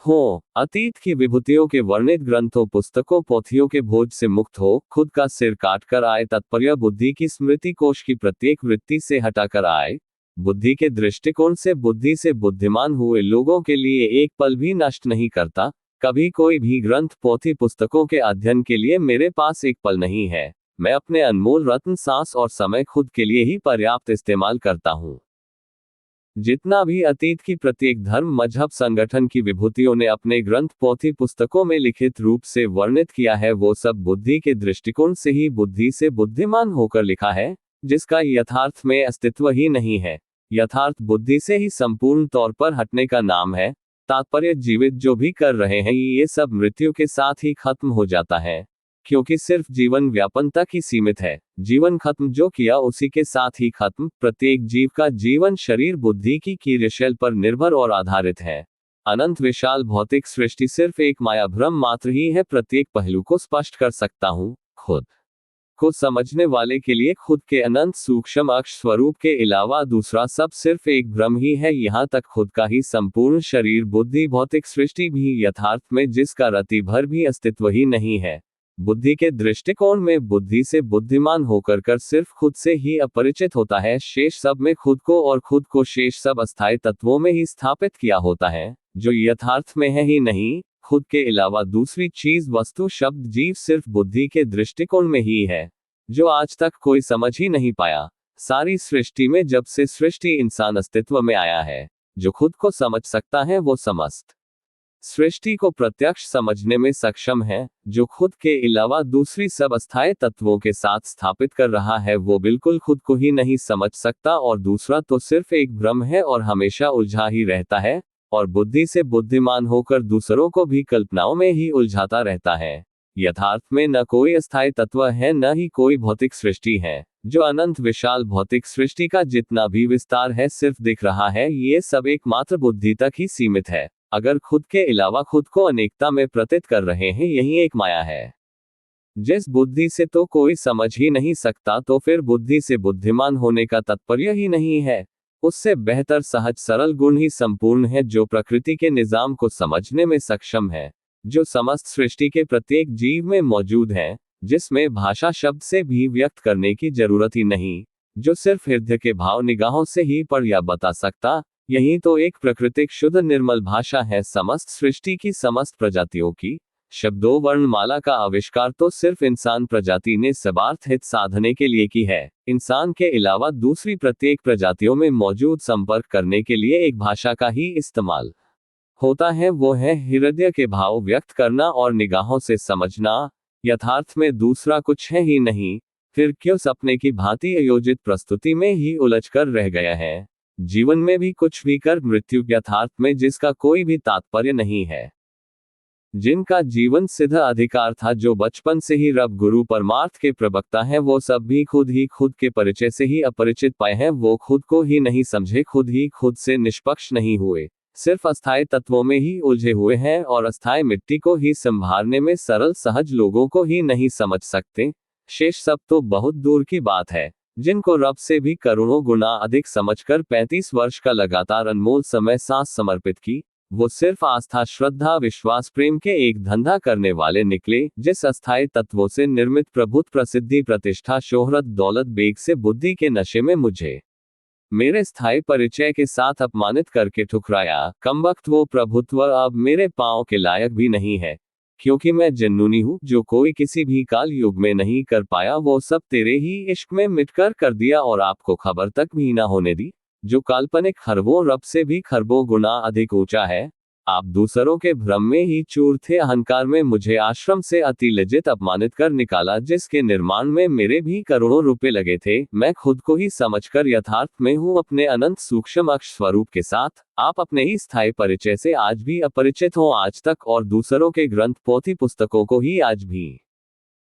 हो, अतीत की विभूतियों के वर्णित ग्रंथों पुस्तकों पोथियों के बोझ से मुक्त हो, खुद का सिर काट कर आए, तात्पर्य बुद्धि की स्मृति कोश की प्रत्येक वृत्ति से हटाकर आए। बुद्धि के दृष्टिकोण से बुद्धि से बुद्धिमान हुए लोगों के लिए एक पल भी नष्ट नहीं करता। कभी कोई भी ग्रंथ पोथी पुस्तकों के अध्ययन के लिए मेरे पास एक पल नहीं है। मैं अपने अनमोल रत्न सांस और समय खुद के लिए ही पर्याप्त इस्तेमाल करता हूँ। जितना भी अतीत की प्रत्येक धर्म मजहब संगठन की विभूतियों ने अपने ग्रंथ पोथी पुस्तकों में लिखित रूप से वर्णित किया है, वो सब बुद्धि के दृष्टिकोण से ही बुद्धि से बुद्धिमान होकर लिखा है, जिसका यथार्थ में अस्तित्व ही नहीं है। यथार्थ बुद्धि से ही संपूर्ण तौर पर हटने का नाम है। तात्पर्य जीवित जो भी कर रहे हैं ये सब मृत्यु के साथ ही खत्म हो जाता है, क्योंकि सिर्फ जीवन व्यापन तक ही सीमित है। जीवन खत्म जो किया उसी के साथ ही खत्म। प्रत्येक जीव का जीवन शरीर बुद्धि की क्रियाशील पर निर्भर और आधारित है। अनंत विशाल भौतिक सृष्टि सिर्फ एक माया भ्रम मात्र ही है। प्रत्येक पहलू को स्पष्ट कर सकता हूँ। खुद को समझने वाले के लिए खुद के अनंत सूक्ष्म अक्ष स्वरूप के अलावा दूसरा सब सिर्फ एक भ्रम ही है। यहाँ तक खुद का ही संपूर्ण शरीर बुद्धि भौतिक सृष्टि भी यथार्थ में जिसका रति भर भी अस्तित्व ही नहीं है। बुद्धि के दृष्टिकोण में बुद्धि से बुद्धिमान होकर कर सिर्फ खुद से ही अपरिचित होता है। शेष सब में खुद को और खुद को शेष सब अस्थायी तत्वों में ही स्थापित किया होता है, जो यथार्थ में है ही नहीं। खुद के अलावा दूसरी चीज वस्तु शब्द जीव सिर्फ बुद्धि के दृष्टिकोण में ही है, जो आज तक कोई समझ ही नहीं पाया। सारी सृष्टि में जब से सृष्टि इंसान अस्तित्व में आया है, जो खुद को समझ सकता है वो समस्त सृष्टि को प्रत्यक्ष समझने में सक्षम है। जो खुद के अलावा दूसरी सब अस्थायी तत्वों के साथ स्थापित कर रहा है वो बिल्कुल खुद को ही नहीं समझ सकता, और दूसरा तो सिर्फ एक भ्रम है और हमेशा उलझा ही रहता है, और बुद्धि से बुद्धिमान होकर दूसरों को भी कल्पनाओं में ही उलझाता रहता है। यथार्थ में न कोई अस्थायी तत्व है न ही कोई भौतिक सृष्टि है। जो अनंत विशाल भौतिक सृष्टि का जितना भी विस्तार है सिर्फ दिख रहा है, ये सब एकमात्र बुद्धि तक ही सीमित है। अगर खुद के अलावा खुद को अनेकता में प्रतीत कर रहे हैं, यही एक माया है जिस बुद्धि से तो कोई समझ ही नहीं सकता, तो फिर बुद्धि से बुद्धिमान होने का तात्पर्य ही नहीं है। उससे बेहतर सहज सरल गुण ही संपूर्ण है, जो प्रकृति के निजाम को समझने में सक्षम है, जो समस्त सृष्टि के प्रत्येक जीव में मौजूद है, जिसमें भाषा शब्द से भी व्यक्त करने की जरूरत ही नहीं, जो सिर्फ हृदय के भाव निगाहों से ही पढ़ या बता सकता। यही तो एक प्राकृतिक शुद्ध निर्मल भाषा है। समस्त सृष्टि की समस्त प्रजातियों की शब्दों वर्णमाला का आविष्कार तो सिर्फ इंसान प्रजाति ने सर्वार्थ हित साधने के लिए की है। इंसान के अलावा दूसरी प्रत्येक प्रजातियों में मौजूद संपर्क करने के लिए एक भाषा का ही इस्तेमाल होता है वो है हृदय के भाव व्यक्त करना और निगाहों से समझना। यथार्थ में दूसरा कुछ है ही नहीं, फिर क्यों सपने की भांति आयोजित प्रस्तुति में ही उलझ कर रह गया है। जीवन में भी कुछ भी कर मृत्यु यथार्थ में जिसका कोई भी तात्पर्य नहीं है। जिनका जीवन सिद्ध अधिकार था, जो बचपन से ही रब गुरु परमार्थ के प्रवक्ता हैं, वो सब भी खुद ही खुद के परिचय से ही अपरिचित पाए हैं। वो खुद को ही नहीं समझे, खुद ही खुद से निष्पक्ष नहीं हुए, सिर्फ अस्थायी तत्वों में ही उलझे हुए हैं और अस्थायी मिट्टी को ही संभालने में सरल सहज लोगों को ही नहीं समझ सकते। शेष सब तो बहुत दूर की बात है। जिनको रब से भी करोड़ों गुना अधिक समझकर 35 वर्ष का लगातार अनमोल समय सांस समर्पित की, वो सिर्फ आस्था श्रद्धा विश्वास प्रेम के एक धंधा करने वाले निकले, जिस अस्थायी तत्वों से निर्मित प्रभुत्व प्रसिद्धि प्रतिष्ठा शोहरत दौलत बेग से बुद्धि के नशे में मुझे मेरे स्थायी परिचय के साथ अपमानित करके ठुकराया। कमबख्त वो प्रभुत्व अब मेरे पांव के लायक भी नहीं है, क्योंकि मैं जन्नूनी हूँ, जो कोई किसी भी काल युग में नहीं कर पाया, वो सब तेरे ही इश्क में मिटकर कर दिया और आपको खबर तक भी ना होने दी, जो काल्पनिक खरबों रब से भी खरबों गुना अधिक ऊंचा है। आप दूसरों के भ्रम में ही चूर थे, अहंकार में मुझे आश्रम से अति लज्जित अपमानित कर निकाला, जिसके निर्माण में मेरे भी करोड़ों रुपए लगे थे। मैं खुद को ही समझकर यथार्थ में हूँ अपने अनंत सूक्ष्म अक्ष स्वरूप के साथ। आप अपने ही स्थायी परिचय से आज भी अपरिचित हो आज तक, और दूसरों के ग्रंथ पोथी पुस्तकों को ही आज भी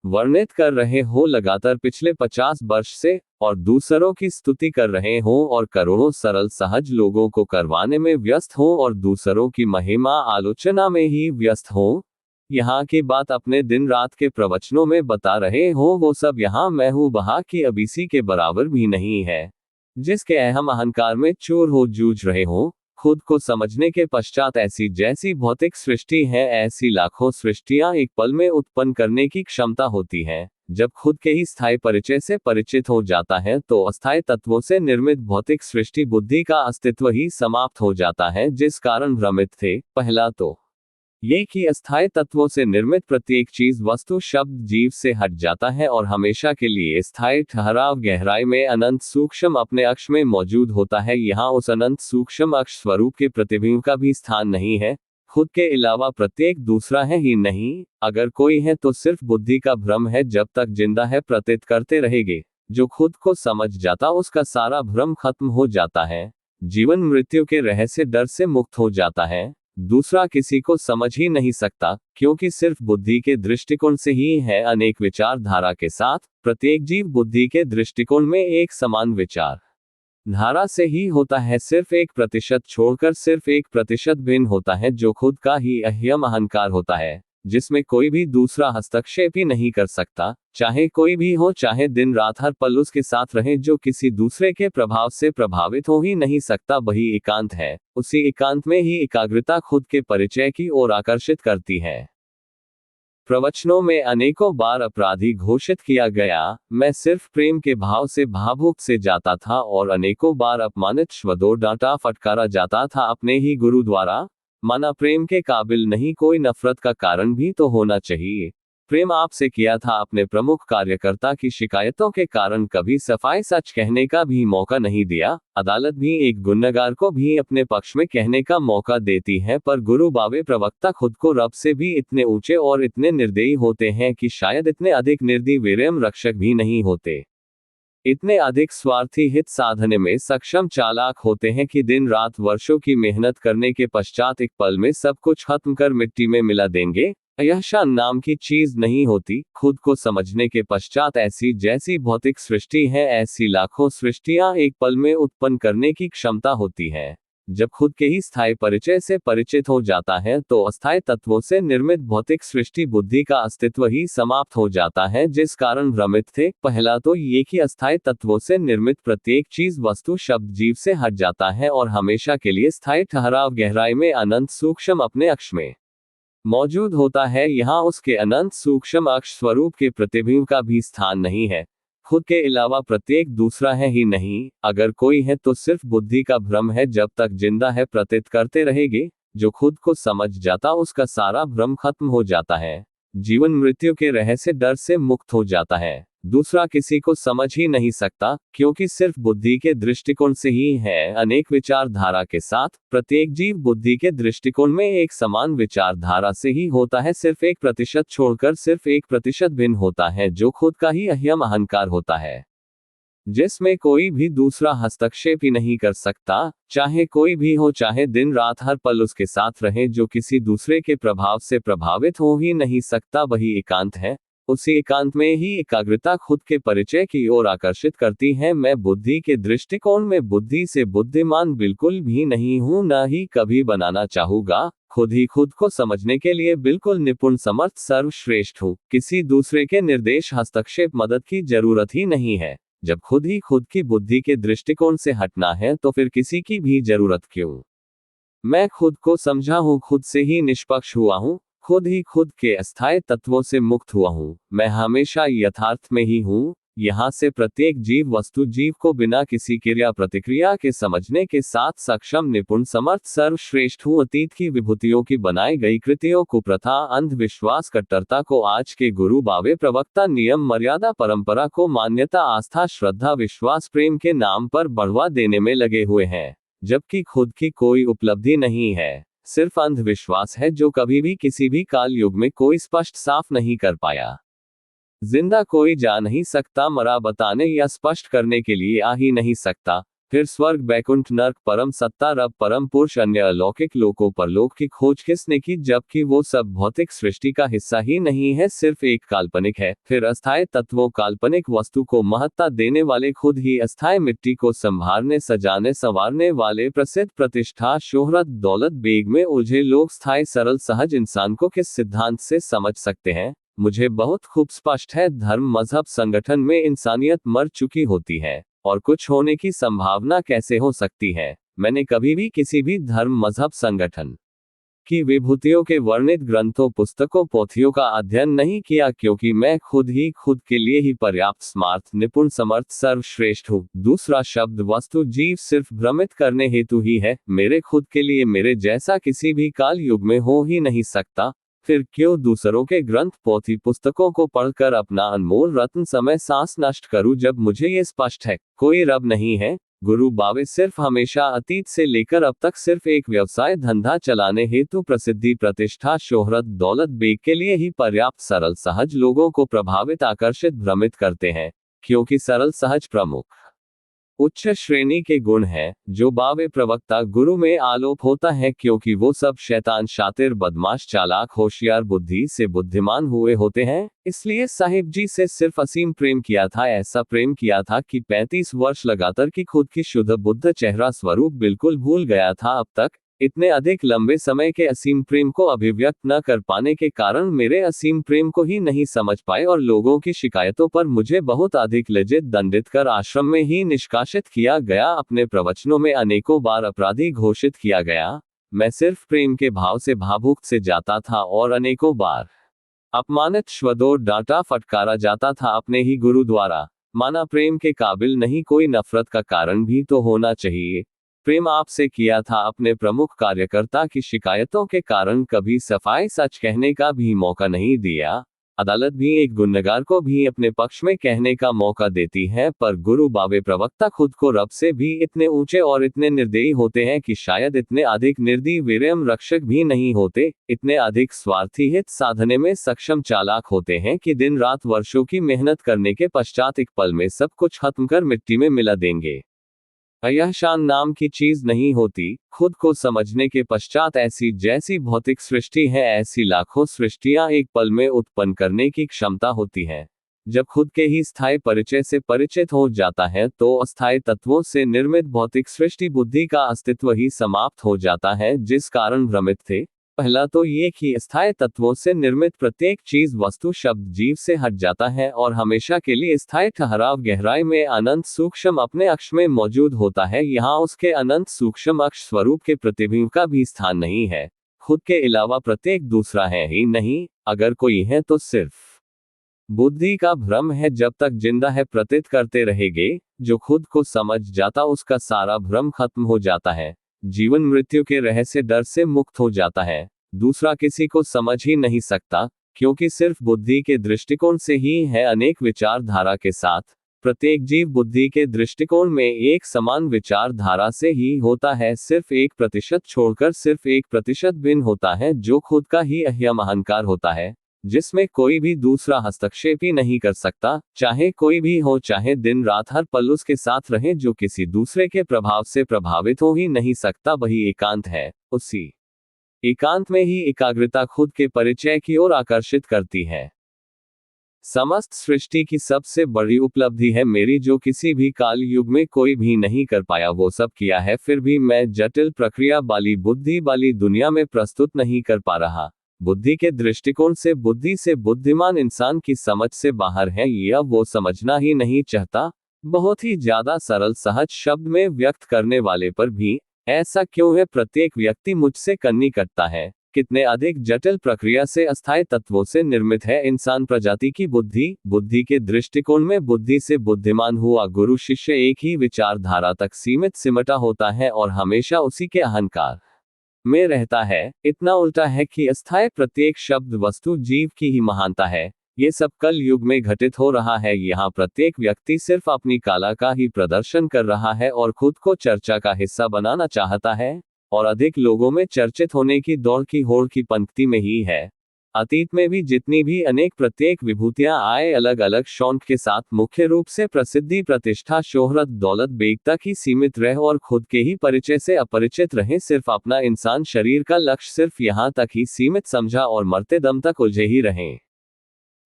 वर्णित कर रहे हो लगातार पिछले 50 वर्ष से, और दूसरों की स्तुति कर रहे हो और करोड़ों सरल सहज लोगों को करवाने में व्यस्त हो और दूसरों की महिमा आलोचना में ही व्यस्त हो। यहाँ की बात अपने दिन रात के प्रवचनों में बता रहे हो, वो सब यहाँ मैं हूँ बहा की अबीसी के बराबर भी नहीं है। जिसके अहम अहंकार में चूर हो जूझ रहे हो, खुद को समझने के पश्चात ऐसी जैसी भौतिक सृष्टि है, ऐसी लाखों सृष्टियां एक पल में उत्पन्न करने की क्षमता होती है। जब खुद के ही स्थायी परिचय से परिचित हो जाता है, तो अस्थायी तत्वों से निर्मित भौतिक सृष्टि बुद्धि का अस्तित्व ही समाप्त हो जाता है, जिस कारण भ्रमित थे। पहला तो ये कि अस्थायी तत्वों से निर्मित प्रत्येक चीज वस्तु शब्द जीव से हट जाता है और हमेशा के लिए स्थायी ठहराव गहराई में अनंत सूक्ष्म अपने अक्ष में मौजूद होता है। यहाँ उस अनंत सूक्ष्म अक्ष स्वरूप के प्रतिबिंब का भी स्थान नहीं है, खुद के अलावा प्रत्येक दूसरा है ही नहीं। अगर कोई है तो सिर्फ बुद्धि का भ्रम है, जब तक जिंदा है प्रतीत करते रहेंगे। जो खुद को समझ जाता उसका सारा भ्रम खत्म हो जाता है, जीवन मृत्यु के रहस्य डर से मुक्त हो जाता है। दूसरा किसी को समझ ही नहीं सकता, क्योंकि सिर्फ बुद्धि के दृष्टिकोण से ही है अनेक विचारधारा के साथ। प्रत्येक जीव बुद्धि के दृष्टिकोण में एक समान विचार धारा से ही होता है, सिर्फ 1% छोड़कर सिर्फ 1% भिन्न होता है, जो खुद का ही अहम अहंकार होता है, जिसमें कोई भी दूसरा हस्तक्षेप ही नहीं कर सकता। चाहे कोई भी हो, चाहे दिन रात हर पल उसके साथ रहे, जो किसी दूसरे के प्रभाव से प्रभावित हो ही नहीं सकता। वही एकांत है, उसी एकांत में ही एकाग्रता खुद के परिचय की ओर आकर्षित करती है। प्रवचनों में अनेकों बार अपराधी घोषित किया गया, मैं सिर्फ प्रेम के भाव से भावुक से जाता था, और अनेकों बार अपमानित श्वदोर डांटा फटकारा जाता था अपने ही गुरु द्वारा। माना प्रेम के काबिल नहीं, कोई नफरत का कारण भी तो होना चाहिए। प्रेम आपसे किया था अपने प्रमुख कार्यकर्ता की शिकायतों के कारण, कभी सफाई सच कहने का भी मौका नहीं दिया। अदालत भी एक गुनहगार को भी अपने पक्ष में कहने का मौका देती है, पर गुरु बावे प्रवक्ता खुद को रब से भी इतने ऊंचे और इतने निर्दयी होते हैं कि शायद इतने अधिक निर्दयी वीरम रक्षक भी नहीं होते। इतने अधिक स्वार्थी हित साधने में सक्षम चालाक होते हैं कि दिन रात वर्षों की मेहनत करने के पश्चात एक पल में सब कुछ खत्म कर मिट्टी में मिला देंगे। यह शान नाम की चीज नहीं होती। खुद को समझने के पश्चात ऐसी जैसी भौतिक सृष्टि है, ऐसी लाखों सृष्टियां एक पल में उत्पन्न करने की क्षमता होती है। जब खुद के ही स्थायी परिचय से परिचित हो जाता है, तो अस्थायी तत्वों से निर्मित भौतिक सृष्टि बुद्धि का अस्तित्व ही समाप्त हो जाता है, जिस कारण भ्रमित थे। पहला तो ये कि अस्थायी तत्वों से निर्मित प्रत्येक चीज वस्तु शब्द जीव से हट जाता है और हमेशा के लिए स्थायी ठहराव गहराई में अनंत सूक्ष्म अपने अक्ष में मौजूद होता है। यहाँ उसके अनंत सूक्ष्म अक्ष स्वरूप के प्रतिबिंब का भी स्थान नहीं है, खुद के अलावा प्रत्येक दूसरा है ही नहीं। अगर कोई है तो सिर्फ बुद्धि का भ्रम है, जब तक जिंदा है प्रतीत करते रहेंगे। जो खुद को समझ जाता उसका सारा भ्रम खत्म हो जाता है, जीवन मृत्यु के रहस्य डर से मुक्त हो जाता है। दूसरा किसी को समझ ही नहीं सकता, क्योंकि सिर्फ बुद्धि के दृष्टिकोण से ही है। अनेक विचारधारा के साथ प्रत्येक जीव बुद्धि के दृष्टिकोण में एक समान विचारधारा से ही होता है। सिर्फ 1% छोड़कर सिर्फ 1% भिन्न होता है, जो खुद का ही अहम अहंकार होता है, जिसमें कोई भी दूसरा हस्तक्षेप ही नहीं कर सकता, चाहे कोई भी हो, चाहे दिन रात हर पल उसके साथ रहे, जो किसी दूसरे के प्रभाव से प्रभावित हो ही नहीं सकता। वही एकांत है। उसी एकांत में ही एकाग्रता खुद के परिचय की ओर आकर्षित करती है। मैं बुद्धि के दृष्टिकोण में बुद्धि से बुद्धिमान बिल्कुल भी नहीं हूं, न ही कभी बनाना चाहूंगा। खुद ही खुद को समझने के लिए बिल्कुल निपुण, समर्थ, सर्वश्रेष्ठ हूं। किसी दूसरे के निर्देश, हस्तक्षेप, मदद की जरूरत ही नहीं है। जब खुद ही खुद की बुद्धि के दृष्टिकोण से हटना है, तो फिर किसी की भी जरूरत क्यों? मैं खुद को समझा हूं, खुद से ही निष्पक्ष हुआ हूं, खुद ही खुद के अस्थायी तत्वों से मुक्त हुआ हूं। मैं हमेशा यथार्थ में ही हूं। यहां से प्रत्येक जीव वस्तु जीव को बिना किसी क्रिया प्रतिक्रिया के समझने के साथ सक्षम, निपुण, समर्थ, सर्वश्रेष्ठ हूं। अतीत की विभूतियों की बनाई गई कृतियों को, प्रथा, अंधविश्वास, कट्टरता को आज के गुरु, बावे, प्रवक्ता, नियम, मर्यादा, परंपरा को मान्यता, आस्था, श्रद्धा, विश्वास, प्रेम के नाम पर बढ़वा देने में लगे हुए हैं, जबकि खुद की कोई उपलब्धि नहीं है। सिर्फ अंधविश्वास है, जो कभी भी किसी भी काल युग में कोई स्पष्ट साफ नहीं कर पाया। जिंदा कोई जा नहीं सकता, मरा बताने या स्पष्ट करने के लिए आ ही नहीं सकता। फिर स्वर्ग, बैकुंठ, नर्क, परम सत्ता, रब, परम पुरुष, अन्य अलौकिक लोकों, परलोक की खोज किसने की, जबकि वो सब भौतिक सृष्टि का हिस्सा ही नहीं है, सिर्फ एक काल्पनिक है। फिर अस्थायी तत्वों, काल्पनिक वस्तु को महत्ता देने वाले खुद ही अस्थायी मिट्टी को संभालने, सजाने, संवारने वाले प्रसिद्ध, प्रतिष्ठा, शोहरत, दौलत, बेग में उलझे लोग स्थायी, सरल, सहज इंसान को किस सिद्धांत से समझ सकते हैं? मुझे बहुत खूब स्पष्ट है। धर्म, मजहब, संगठन में इंसानियत मर चुकी होती है, और कुछ होने की संभावना कैसे हो सकती है? मैंने कभी भी किसी भी धर्म, मजहब, संगठन की विभूतियों के वर्णित ग्रंथों, पुस्तकों, पोथियों का अध्ययन नहीं किया, क्योंकि मैं खुद ही खुद के लिए ही पर्याप्त, स्मार्ट, निपुण, समर्थ, सर्वश्रेष्ठ हूँ। दूसरा शब्द, वस्तु, जीव सिर्फ भ्रमित करने हेतु ही है। मेरे खुद के लिए मेरे जैसा किसी भी काल युग में हो ही नहीं सकता। फिर क्यों दूसरों के ग्रंथ, पोथी, पुस्तकों को पढ़कर अपना अनमोल रत्न, समय, सांस नष्ट करूं, जब मुझे ये स्पष्ट है कोई रब नहीं है। गुरु बावे सिर्फ हमेशा, अतीत से लेकर अब तक सिर्फ एक व्यवसाय, धंधा चलाने हेतु, प्रसिद्धि, प्रतिष्ठा, शोहरत, दौलत, बेग के लिए ही पर्याप्त, सरल, सहज, लोगों को प्रभावित, आकर्षित, भ्रमित करते हैं, क्योंकि सरल, सहज, प्रमुख, उच्च श्रेणी के गुण हैं, जो बावे, प्रवक्ता, गुरु में आलोप होता है, क्योंकि वो सब शैतान, शातिर, बदमाश, चालाक, होशियार, बुद्धि से बुद्धिमान हुए होते हैं। इसलिए साहिब जी से सिर्फ असीम प्रेम किया था। ऐसा प्रेम किया था कि 35 वर्ष लगातार की खुद की शुद्ध बुद्ध चेहरा स्वरूप बिल्कुल भूल गया था। अब तक इतने अधिक लंबे समय के असीम प्रेम को अभिव्यक्त न कर पाने के कारण मेरे असीम प्रेम को ही नहीं समझ पाए, और लोगों की शिकायतों पर मुझे बहुत अधिक लज्जित, दंडित कर आश्रम में ही निष्कासित किया गया। अपने प्रवचनों में अनेकों बार अपराधी घोषित किया गया। मैं सिर्फ प्रेम के भाव से भावुक से जाता था, और अनेकों बार अपमानित, श्वदोर, डांटा, फटकारा जाता था अपने ही गुरु द्वारा। माना प्रेम के काबिल नहीं, कोई नफरत का कारण भी तो होना चाहिए। प्रेम आपसे किया था, अपने प्रमुख कार्यकर्ता की शिकायतों के कारण कभी सफाई सच कहने का भी मौका नहीं दिया। अदालत भी एक गुनहगार को भी अपने पक्ष में कहने का मौका देती है, पर गुरु बावे, प्रवक्ता खुद को रब से भी इतने ऊंचे और इतने निर्दयी होते हैं कि शायद इतने अधिक निर्दयी, वीर्यम रक्षक भी नहीं होते। इतने अधिक स्वार्थी, हित साधने में सक्षम, चालाक होते हैं कि दिन रात वर्षों की मेहनत करने के पश्चात एक पल में सब कुछ खत्म कर मिट्टी में मिला देंगे। यह शान नाम की चीज नहीं होती। खुद को समझने के पश्चात ऐसी जैसी भौतिक सृष्टि है, ऐसी लाखों सृष्टियां एक पल में उत्पन्न करने की क्षमता होती है। जब खुद के ही स्थायी परिचय से परिचित हो जाता है, तो अस्थायी तत्वों से निर्मित भौतिक सृष्टि, बुद्धि का अस्तित्व ही समाप्त हो जाता है, जिस कारण भ्रमित थे। पहला तो ये कि अस्थायी तत्वों से निर्मित प्रत्येक चीज, वस्तु, शब्द, जीव से हट जाता है, और हमेशा के लिए स्थायी ठहराव, गहराई में अनंत सूक्ष्म अपने अक्ष में मौजूद होता है। यहाँ उसके अनंत सूक्ष्म अक्ष स्वरूप के प्रतिबिंब का भी स्थान नहीं है। खुद के अलावा प्रत्येक दूसरा है ही नहीं। अगर कोई है तो सिर्फ बुद्धि का भ्रम है। जब तक जिंदा है प्रतीत करते रहेंगे। जो खुद को समझ जाता, उसका सारा भ्रम खत्म हो जाता है। जीवन मृत्यु के रहस्य, डर से मुक्त हो जाता है। दूसरा किसी को समझ ही नहीं सकता, क्योंकि सिर्फ बुद्धि के दृष्टिकोण से ही है अनेक विचारधारा के साथ। प्रत्येक जीव बुद्धि के दृष्टिकोण में एक समान विचारधारा से ही होता है, सिर्फ 1% छोड़कर सिर्फ 1% भिन्न होता है, जो खुद का ही अहम अहंकार होता है, जिसमें कोई भी दूसरा हस्तक्षेप ही नहीं कर सकता, चाहे कोई भी हो, चाहे दिन रात हर पल उसके साथ रहे, जो किसी दूसरे के प्रभाव से प्रभावित हो ही नहीं सकता। वही एकांत है। उसी एकांत में ही एकाग्रता खुद के परिचय की ओर आकर्षित करती है। समस्त सृष्टि की सबसे बड़ी उपलब्धि है मेरी, जो किसी भी काल युग में कोई भी नहीं कर पाया, वो सब किया है, फिर भी मैं जटिल प्रक्रिया वाली बुद्धि वाली दुनिया में प्रस्तुत नहीं कर पा रहा। बुद्धि के दृष्टिकोण से बुद्धि से बुद्धिमान इंसान की समझ से बाहर है, यह वो समझना ही नहीं चाहता। बहुत ही ज्यादा सरल सहज शब्द में व्यक्त करने वाले पर भी ऐसा क्यों है? प्रत्येक व्यक्ति मुझसे कन्नी कटता है। कितने अधिक जटिल प्रक्रिया से अस्थायी तत्वों से निर्मित है इंसान प्रजाति की बुद्धि। बुद्धि के दृष्टिकोण में बुद्धि से बुद्धिमान हुआ गुरु शिष्य एक ही विचारधारा तक सीमित सिमटा होता है और हमेशा उसी के अहंकार में रहता है। इतना उल्टा है कि अस्थायी प्रत्येक शब्द वस्तु जीव की ही महानता है। ये सब कल युग में घटित हो रहा है। यहाँ प्रत्येक व्यक्ति सिर्फ अपनी कला का ही प्रदर्शन कर रहा है और खुद को चर्चा का हिस्सा बनाना चाहता है, और अधिक लोगों में चर्चित होने की दौड़ की होड़ की पंक्ति में ही है। अतीत में भी जितनी भी अनेक प्रत्येक विभूतियां आए अलग अलग शौक के साथ, मुख्य रूप से प्रसिद्धि, प्रतिष्ठा, शोहरत, दौलत, बेग तक ही सीमित रहे और खुद के ही परिचय से अपरिचित रहे। सिर्फ अपना इंसान शरीर का लक्ष्य सिर्फ यहाँ तक ही सीमित समझा और मरते दम तक उलझे ही रहे।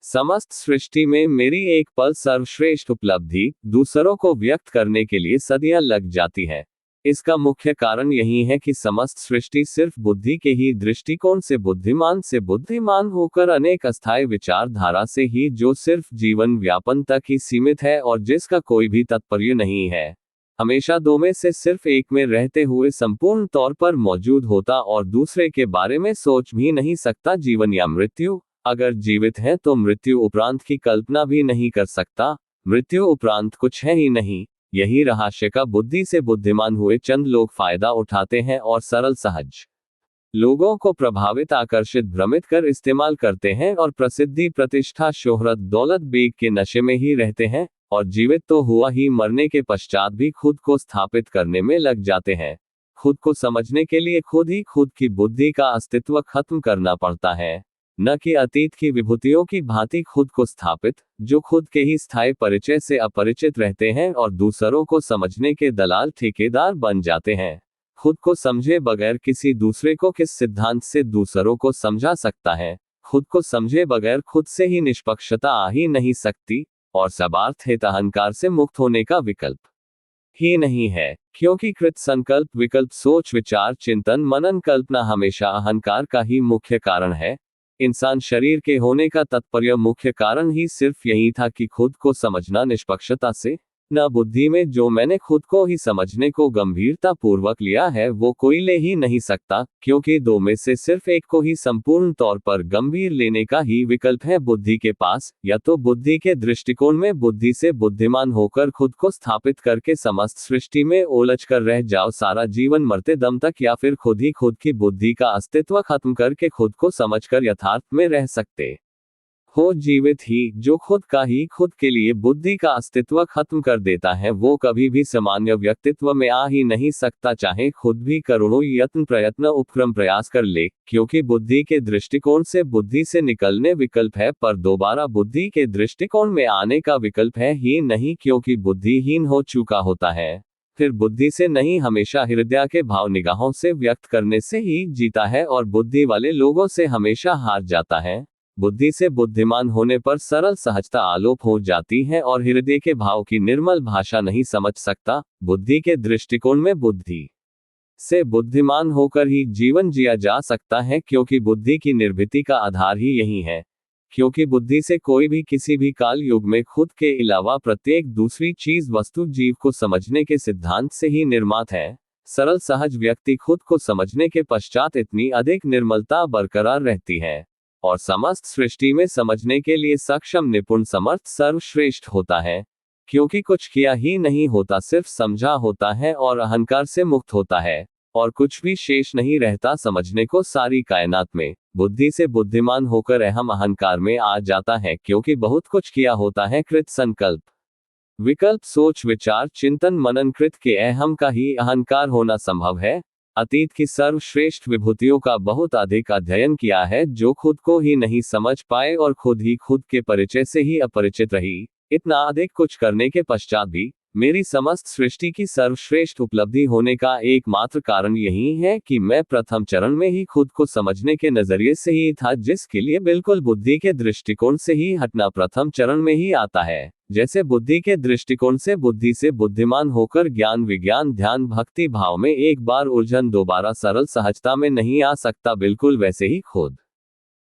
समस्त सृष्टि में मेरी एक पल सर्वश्रेष्ठ उपलब्धि दूसरों को व्यक्त करने के लिए सदियां लग जाती है। इसका मुख्य कारण यही है कि समस्त सृष्टि सिर्फ बुद्धि के ही दृष्टिकोण से बुद्धिमान होकर अनेक अस्थायी विचारधारा से ही, जो सिर्फ जीवन व्यापन तक ही सीमित है और जिसका कोई भी तात्पर्य नहीं है, हमेशा दो में से सिर्फ एक में रहते हुए संपूर्ण तौर पर मौजूद होता और दूसरे के बारे में सोच भी नहीं सकता। जीवन या मृत्यु, अगर जीवित है तो मृत्यु उपरांत की कल्पना भी नहीं कर सकता। मृत्यु उपरांत कुछ है ही नहीं। यही रहस्य का बुद्धि से बुद्धिमान हुए चंद लोग फायदा उठाते हैं और सरल सहज लोगों को प्रभावित, आकर्षित, भ्रमित कर इस्तेमाल करते हैं और प्रसिद्धि, प्रतिष्ठा, शोहरत, दौलत, बेग के नशे में ही रहते हैं और जीवित तो हुआ ही, मरने के पश्चात भी खुद को स्थापित करने में लग जाते हैं। खुद को समझने के लिए खुद ही खुद की बुद्धि का अस्तित्व खत्म करना पड़ता है, न कि अतीत की विभूतियों की भांति खुद को स्थापित, जो खुद के ही स्थायी परिचय से अपरिचित रहते हैं और दूसरों को समझने के दलाल, ठेकेदार बन जाते हैं। खुद को समझे बगैर किसी दूसरे को किस सिद्धांत से दूसरों को समझा सकता है? खुद को समझे बगैर खुद से ही निष्पक्षता आ ही नहीं सकती और सर्वार्थ हित अहंकार से मुक्त होने का विकल्प ही नहीं है, क्योंकि कृत संकल्प, विकल्प, सोच, विचार, चिंतन, मनन, कल्पना हमेशा अहंकार का ही मुख्य कारण है। इंसान शरीर के होने का तात्पर्य, मुख्य कारण ही सिर्फ यही था कि खुद को समझना निष्पक्षता से, न बुद्धि में। जो मैंने खुद को ही समझने को गंभीरता पूर्वक लिया है वो कोई ले ही नहीं सकता, क्योंकि दो में से सिर्फ एक को ही संपूर्ण तौर पर गंभीर लेने का ही विकल्प है बुद्धि के पास। या तो बुद्धि के दृष्टिकोण में बुद्धि से बुद्धिमान होकर खुद को स्थापित करके समस्त सृष्टि में उलझ कर रह जाओ सारा जीवन मरते दम तक, या फिर खुद ही खुद की बुद्धि का अस्तित्व खत्म करके खुद को समझकर यथार्थ में रह सकते हो। जीवित ही जो खुद का ही खुद के लिए बुद्धि का अस्तित्व खत्म कर देता है वो कभी भी सामान्य व्यक्तित्व में आ ही नहीं सकता, चाहे खुद भी करोड़ों यत्न, प्रयत्न, उपक्रम, प्रयास कर ले, क्योंकि बुद्धि के दृष्टिकोण से बुद्धि से निकलने विकल्प है, पर दोबारा बुद्धि के दृष्टिकोण में आने का विकल्प है ही नहीं, क्योंकि बुद्धिहीन हो चुका होता है। फिर बुद्धि से नहीं, हमेशा हृदय के भाव निगाहों से व्यक्त करने से ही जीता है और बुद्धि वाले लोगों से हमेशा हार जाता है। बुद्धि से बुद्धिमान होने पर सरल सहजता आलोप हो जाती है और हृदय के भाव की निर्मल भाषा नहीं समझ सकता। बुद्धि के दृष्टिकोण में बुद्धि से बुद्धिमान होकर ही जीवन जिया जा सकता है, क्योंकि बुद्धि की निर्भीति का आधार ही यही है। क्योंकि बुद्धि से कोई भी किसी भी काल युग में खुद के अलावा प्रत्येक दूसरी चीज, वस्तु, जीव को समझने के सिद्धांत से ही निर्मात है। सरल सहज व्यक्ति खुद को समझने के पश्चात इतनी अधिक निर्मलता बरकरार रहती है और समस्त सृष्टि में समझने के लिए सक्षम, निपुण, समर्थ, सर्वश्रेष्ठ होता है, क्योंकि कुछ किया ही नहीं होता, सिर्फ समझा होता है और अहंकार से मुक्त होता है। और कुछ भी शेष नहीं रहता समझने को सारी कायनात में। बुद्धि से बुद्धिमान होकर अहम अहंकार में आ जाता है, क्योंकि बहुत कुछ किया होता है कृत संकल्प विकल्प सोच विचार चिंतन मनन कृत के अहम का ही अहंकार होना संभव है। अतीत की सर्वश्रेष्ठ विभूतियों का बहुत अधिक अध्ययन किया है, जो खुद को ही नहीं समझ पाए और खुद ही खुद के परिचय से ही अपरिचित रही। इतना अधिक कुछ करने के पश्चात भी मेरी समस्त सृष्टि की सर्वश्रेष्ठ उपलब्धि होने का एकमात्र कारण यही है कि मैं प्रथम चरण में ही खुद को समझने के नजरिए से ही था, जिसके लिए बिल्कुल बुद्धि के दृष्टिकोण से ही हटना प्रथम चरण में ही आता है। जैसे बुद्धि के दृष्टिकोण से बुद्धि से बुद्धिमान होकर ज्ञान विज्ञान ध्यान भक्ति भाव में एक बार उलझन दोबारा सरल सहजता में नहीं आ सकता, बिल्कुल वैसे ही खुद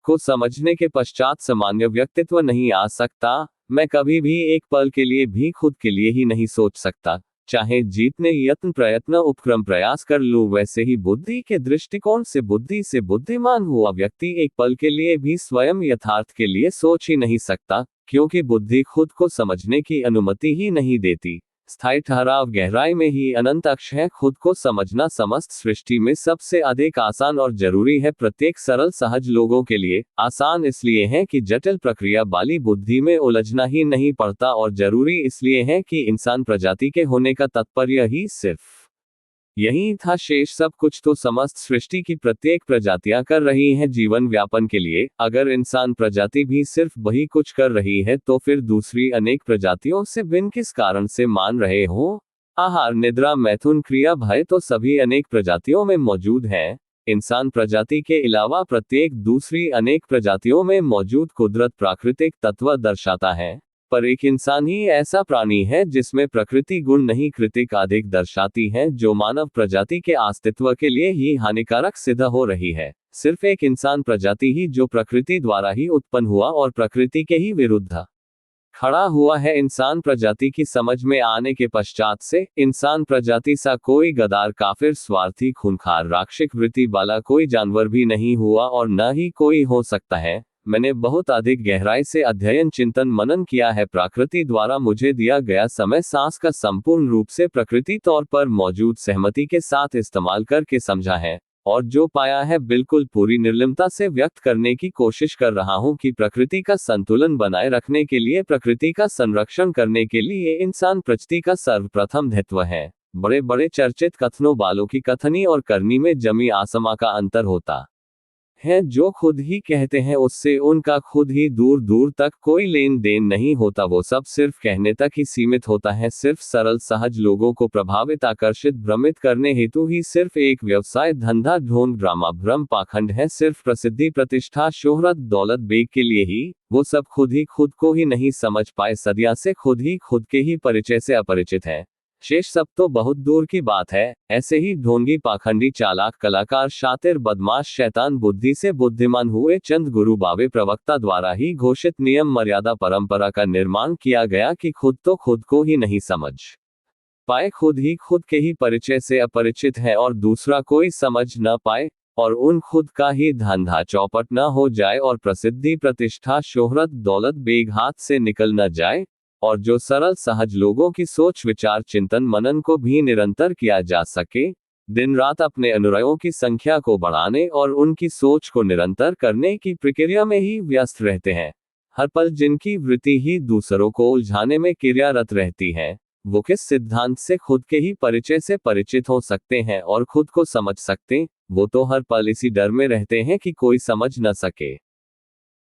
को समझने के पश्चात सामान्य व्यक्तित्व नहीं आ सकता। मैं कभी भी एक पल के लिए भी खुद के लिए ही नहीं सोच सकता, चाहे जितने यत्न प्रयत्न उपक्रम प्रयास कर लूं। वैसे ही बुद्धि के दृष्टिकोण से बुद्धि से बुद्धिमान हुआ व्यक्ति एक पल के लिए भी स्वयं यथार्थ के लिए सोच ही नहीं सकता, क्योंकि बुद्धि खुद को समझने की अनुमति ही नहीं देती। स्थायी ठहराव गहराई में ही अनंत अक्ष है। खुद को समझना समस्त सृष्टि में सबसे अधिक आसान और जरूरी है। प्रत्येक सरल सहज लोगों के लिए आसान इसलिए है कि जटिल प्रक्रिया वाली बुद्धि में उलझना ही नहीं पड़ता, और जरूरी इसलिए है कि इंसान प्रजाति के होने का तात्पर्य ही सिर्फ यही था। शेष सब कुछ तो समस्त सृष्टि की प्रत्येक प्रजातियां कर रही हैं जीवन व्यापन के लिए। अगर इंसान प्रजाति भी सिर्फ वही कुछ कर रही है, तो फिर दूसरी अनेक प्रजातियों से भिन्न किस कारण से मान रहे हो? आहार निद्रा मैथुन क्रिया भय तो सभी अनेक प्रजातियों में मौजूद हैं। इंसान प्रजाति के अलावा प्रत्येक दूसरी अनेक प्रजातियों में मौजूद कुदरत प्राकृतिक तत्व दर्शाता है। पर एक इंसान ही ऐसा प्राणी है जिसमें प्रकृति गुण नहीं कृतिक अधिक दर्शाती है, जो मानव प्रजाति के अस्तित्व के लिए ही हानिकारक सिद्ध हो रही है। सिर्फ एक इंसान प्रजाति ही जो प्रकृति द्वारा ही उत्पन्न हुआ और प्रकृति के ही विरुद्ध खड़ा हुआ है। इंसान प्रजाति की समझ में आने के पश्चात से इंसान प्रजाति सा कोई गदार काफिर स्वार्थी खूंखार राक्षसिक वृत्ति वाला कोई जानवर भी नहीं हुआ और न ही कोई हो सकता है। मैंने बहुत अधिक गहराई से अध्ययन चिंतन मनन किया है। प्रकृति द्वारा मुझे दिया गया समय सांस का संपूर्ण रूप से प्रकृति तौर पर मौजूद सहमति के साथ इस्तेमाल करके समझा है, और जो पाया है बिल्कुल पूरी निर्लिप्तता से व्यक्त करने की कोशिश कर रहा हूं कि प्रकृति का संतुलन बनाए रखने के लिए, प्रकृति का संरक्षण करने के लिए इंसान प्रजाति का सर्वप्रथम दायित्व है। बड़े बड़े चर्चित कथनों वालों की कथनी और करनी में जमी आसमां का अंतर होता है। जो खुद ही कहते हैं उससे उनका खुद ही दूर दूर तक कोई लेन देन नहीं होता। वो सब सिर्फ कहने तक ही सीमित होता है। सिर्फ सरल सहज लोगों को प्रभावित आकर्षित भ्रमित करने हेतु ही सिर्फ एक व्यवसाय धंधा ढोंग ड्रामा भ्रम पाखंड है। सिर्फ प्रसिद्धि प्रतिष्ठा शोहरत दौलत बेग के लिए ही वो सब खुद ही खुद को ही नहीं समझ पाए। सदियों से खुद ही खुद के ही परिचय से अपरिचित है। शेष सब तो बहुत दूर की बात है। ऐसे ही ढोंगी पाखंडी चालाक कलाकार शातिर बदमाश शैतान बुद्धि से बुद्धिमान हुए चंद गुरु बावे प्रवक्ता द्वारा ही घोषित नियम मर्यादा परंपरा का निर्माण किया गया कि खुद तो खुद को ही नहीं समझ पाए, खुद ही खुद के ही परिचय से अपरिचित है और दूसरा कोई समझ न पाए, और उन खुद का ही धंधा चौपट न हो जाए और प्रसिद्धि प्रतिष्ठा शोहरत दौलत बेग हाथ से निकल न जाए, और जो सरल सहज लोगों की सोच विचार चिंतन मनन को भी निरंतर किया जा सके। दिन रात अपने अनुयायियों की संख्या को बढ़ाने और उनकी सोच को निरंतर करने की प्रक्रिया में ही व्यस्त रहते हैं। हर पल जिनकी वृत्ति ही दूसरों को उलझाने में क्रियारत रहती है, वो किस सिद्धांत से खुद के ही परिचय से परिचित हो सकते हैं और खुद को समझ सकते? वो तो हर पल इसी डर में रहते हैं कि कोई समझ न सके।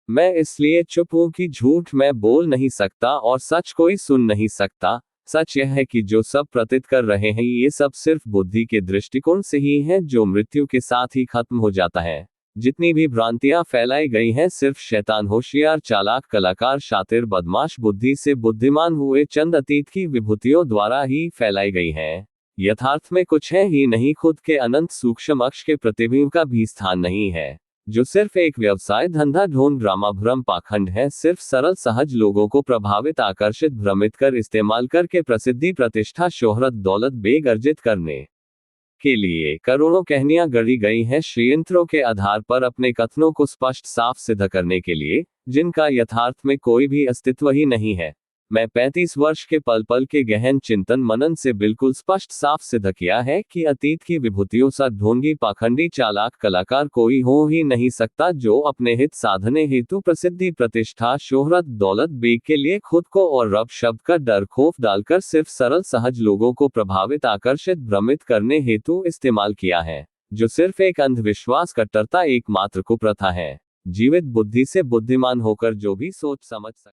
मैं इसलिए चुप हूं कि झूठ मैं बोल नहीं सकता और सच कोई सुन नहीं सकता। सच यह है कि जो सब प्रतीत कर रहे हैं ये सब सिर्फ बुद्धि के दृष्टिकोण से ही है, जो मृत्यु के साथ ही खत्म हो जाता है। जितनी भी भ्रांतियां फैलाई गई हैं सिर्फ शैतान होशियार चालाक कलाकार शातिर बदमाश बुद्धि से बुद्धिमान हुए चंद अतीत की विभूतियों द्वारा ही फैलाई गई हैं। यथार्थ में कुछ है ही नहीं, खुद के अनंत सूक्ष्म अक्ष के प्रतिबिंब का भी स्थान नहीं है, जो सिर्फ एक व्यवसाय धंधा ढोंग ड्रामा भ्रम पाखंड है। सिर्फ सरल सहज लोगों को प्रभावित आकर्षित भ्रमित कर इस्तेमाल करके प्रसिद्धि प्रतिष्ठा शोहरत दौलत बेग अर्जित करने के लिए करोड़ों कहानियां गढ़ी गई हैं षड्यंत्रों के आधार पर अपने कथनों को स्पष्ट साफ सिद्ध करने के लिए, जिनका यथार्थ में कोई भी अस्तित्व ही नहीं है। मैं 35 वर्ष के पल पल के गहन चिंतन मनन से बिल्कुल स्पष्ट साफ सिद्ध किया है कि अतीत की विभूतियों सा ढोंगी पाखंडी चालाक कलाकार कोई हो ही नहीं सकता, जो अपने हित साधने हेतु प्रसिद्धि प्रतिष्ठा शोहरत दौलत बेग के लिए खुद को और रब शब्द का डर खौफ डालकर सिर्फ सरल सहज लोगों को प्रभावित आकर्षित भ्रमित करने हेतु इस्तेमाल किया है, जो सिर्फ एक अंधविश्वास कट्टरता एकमात्र कुप्रथा है। जीवित बुद्धि से बुद्धिमान होकर जो भी सोच समझ सकता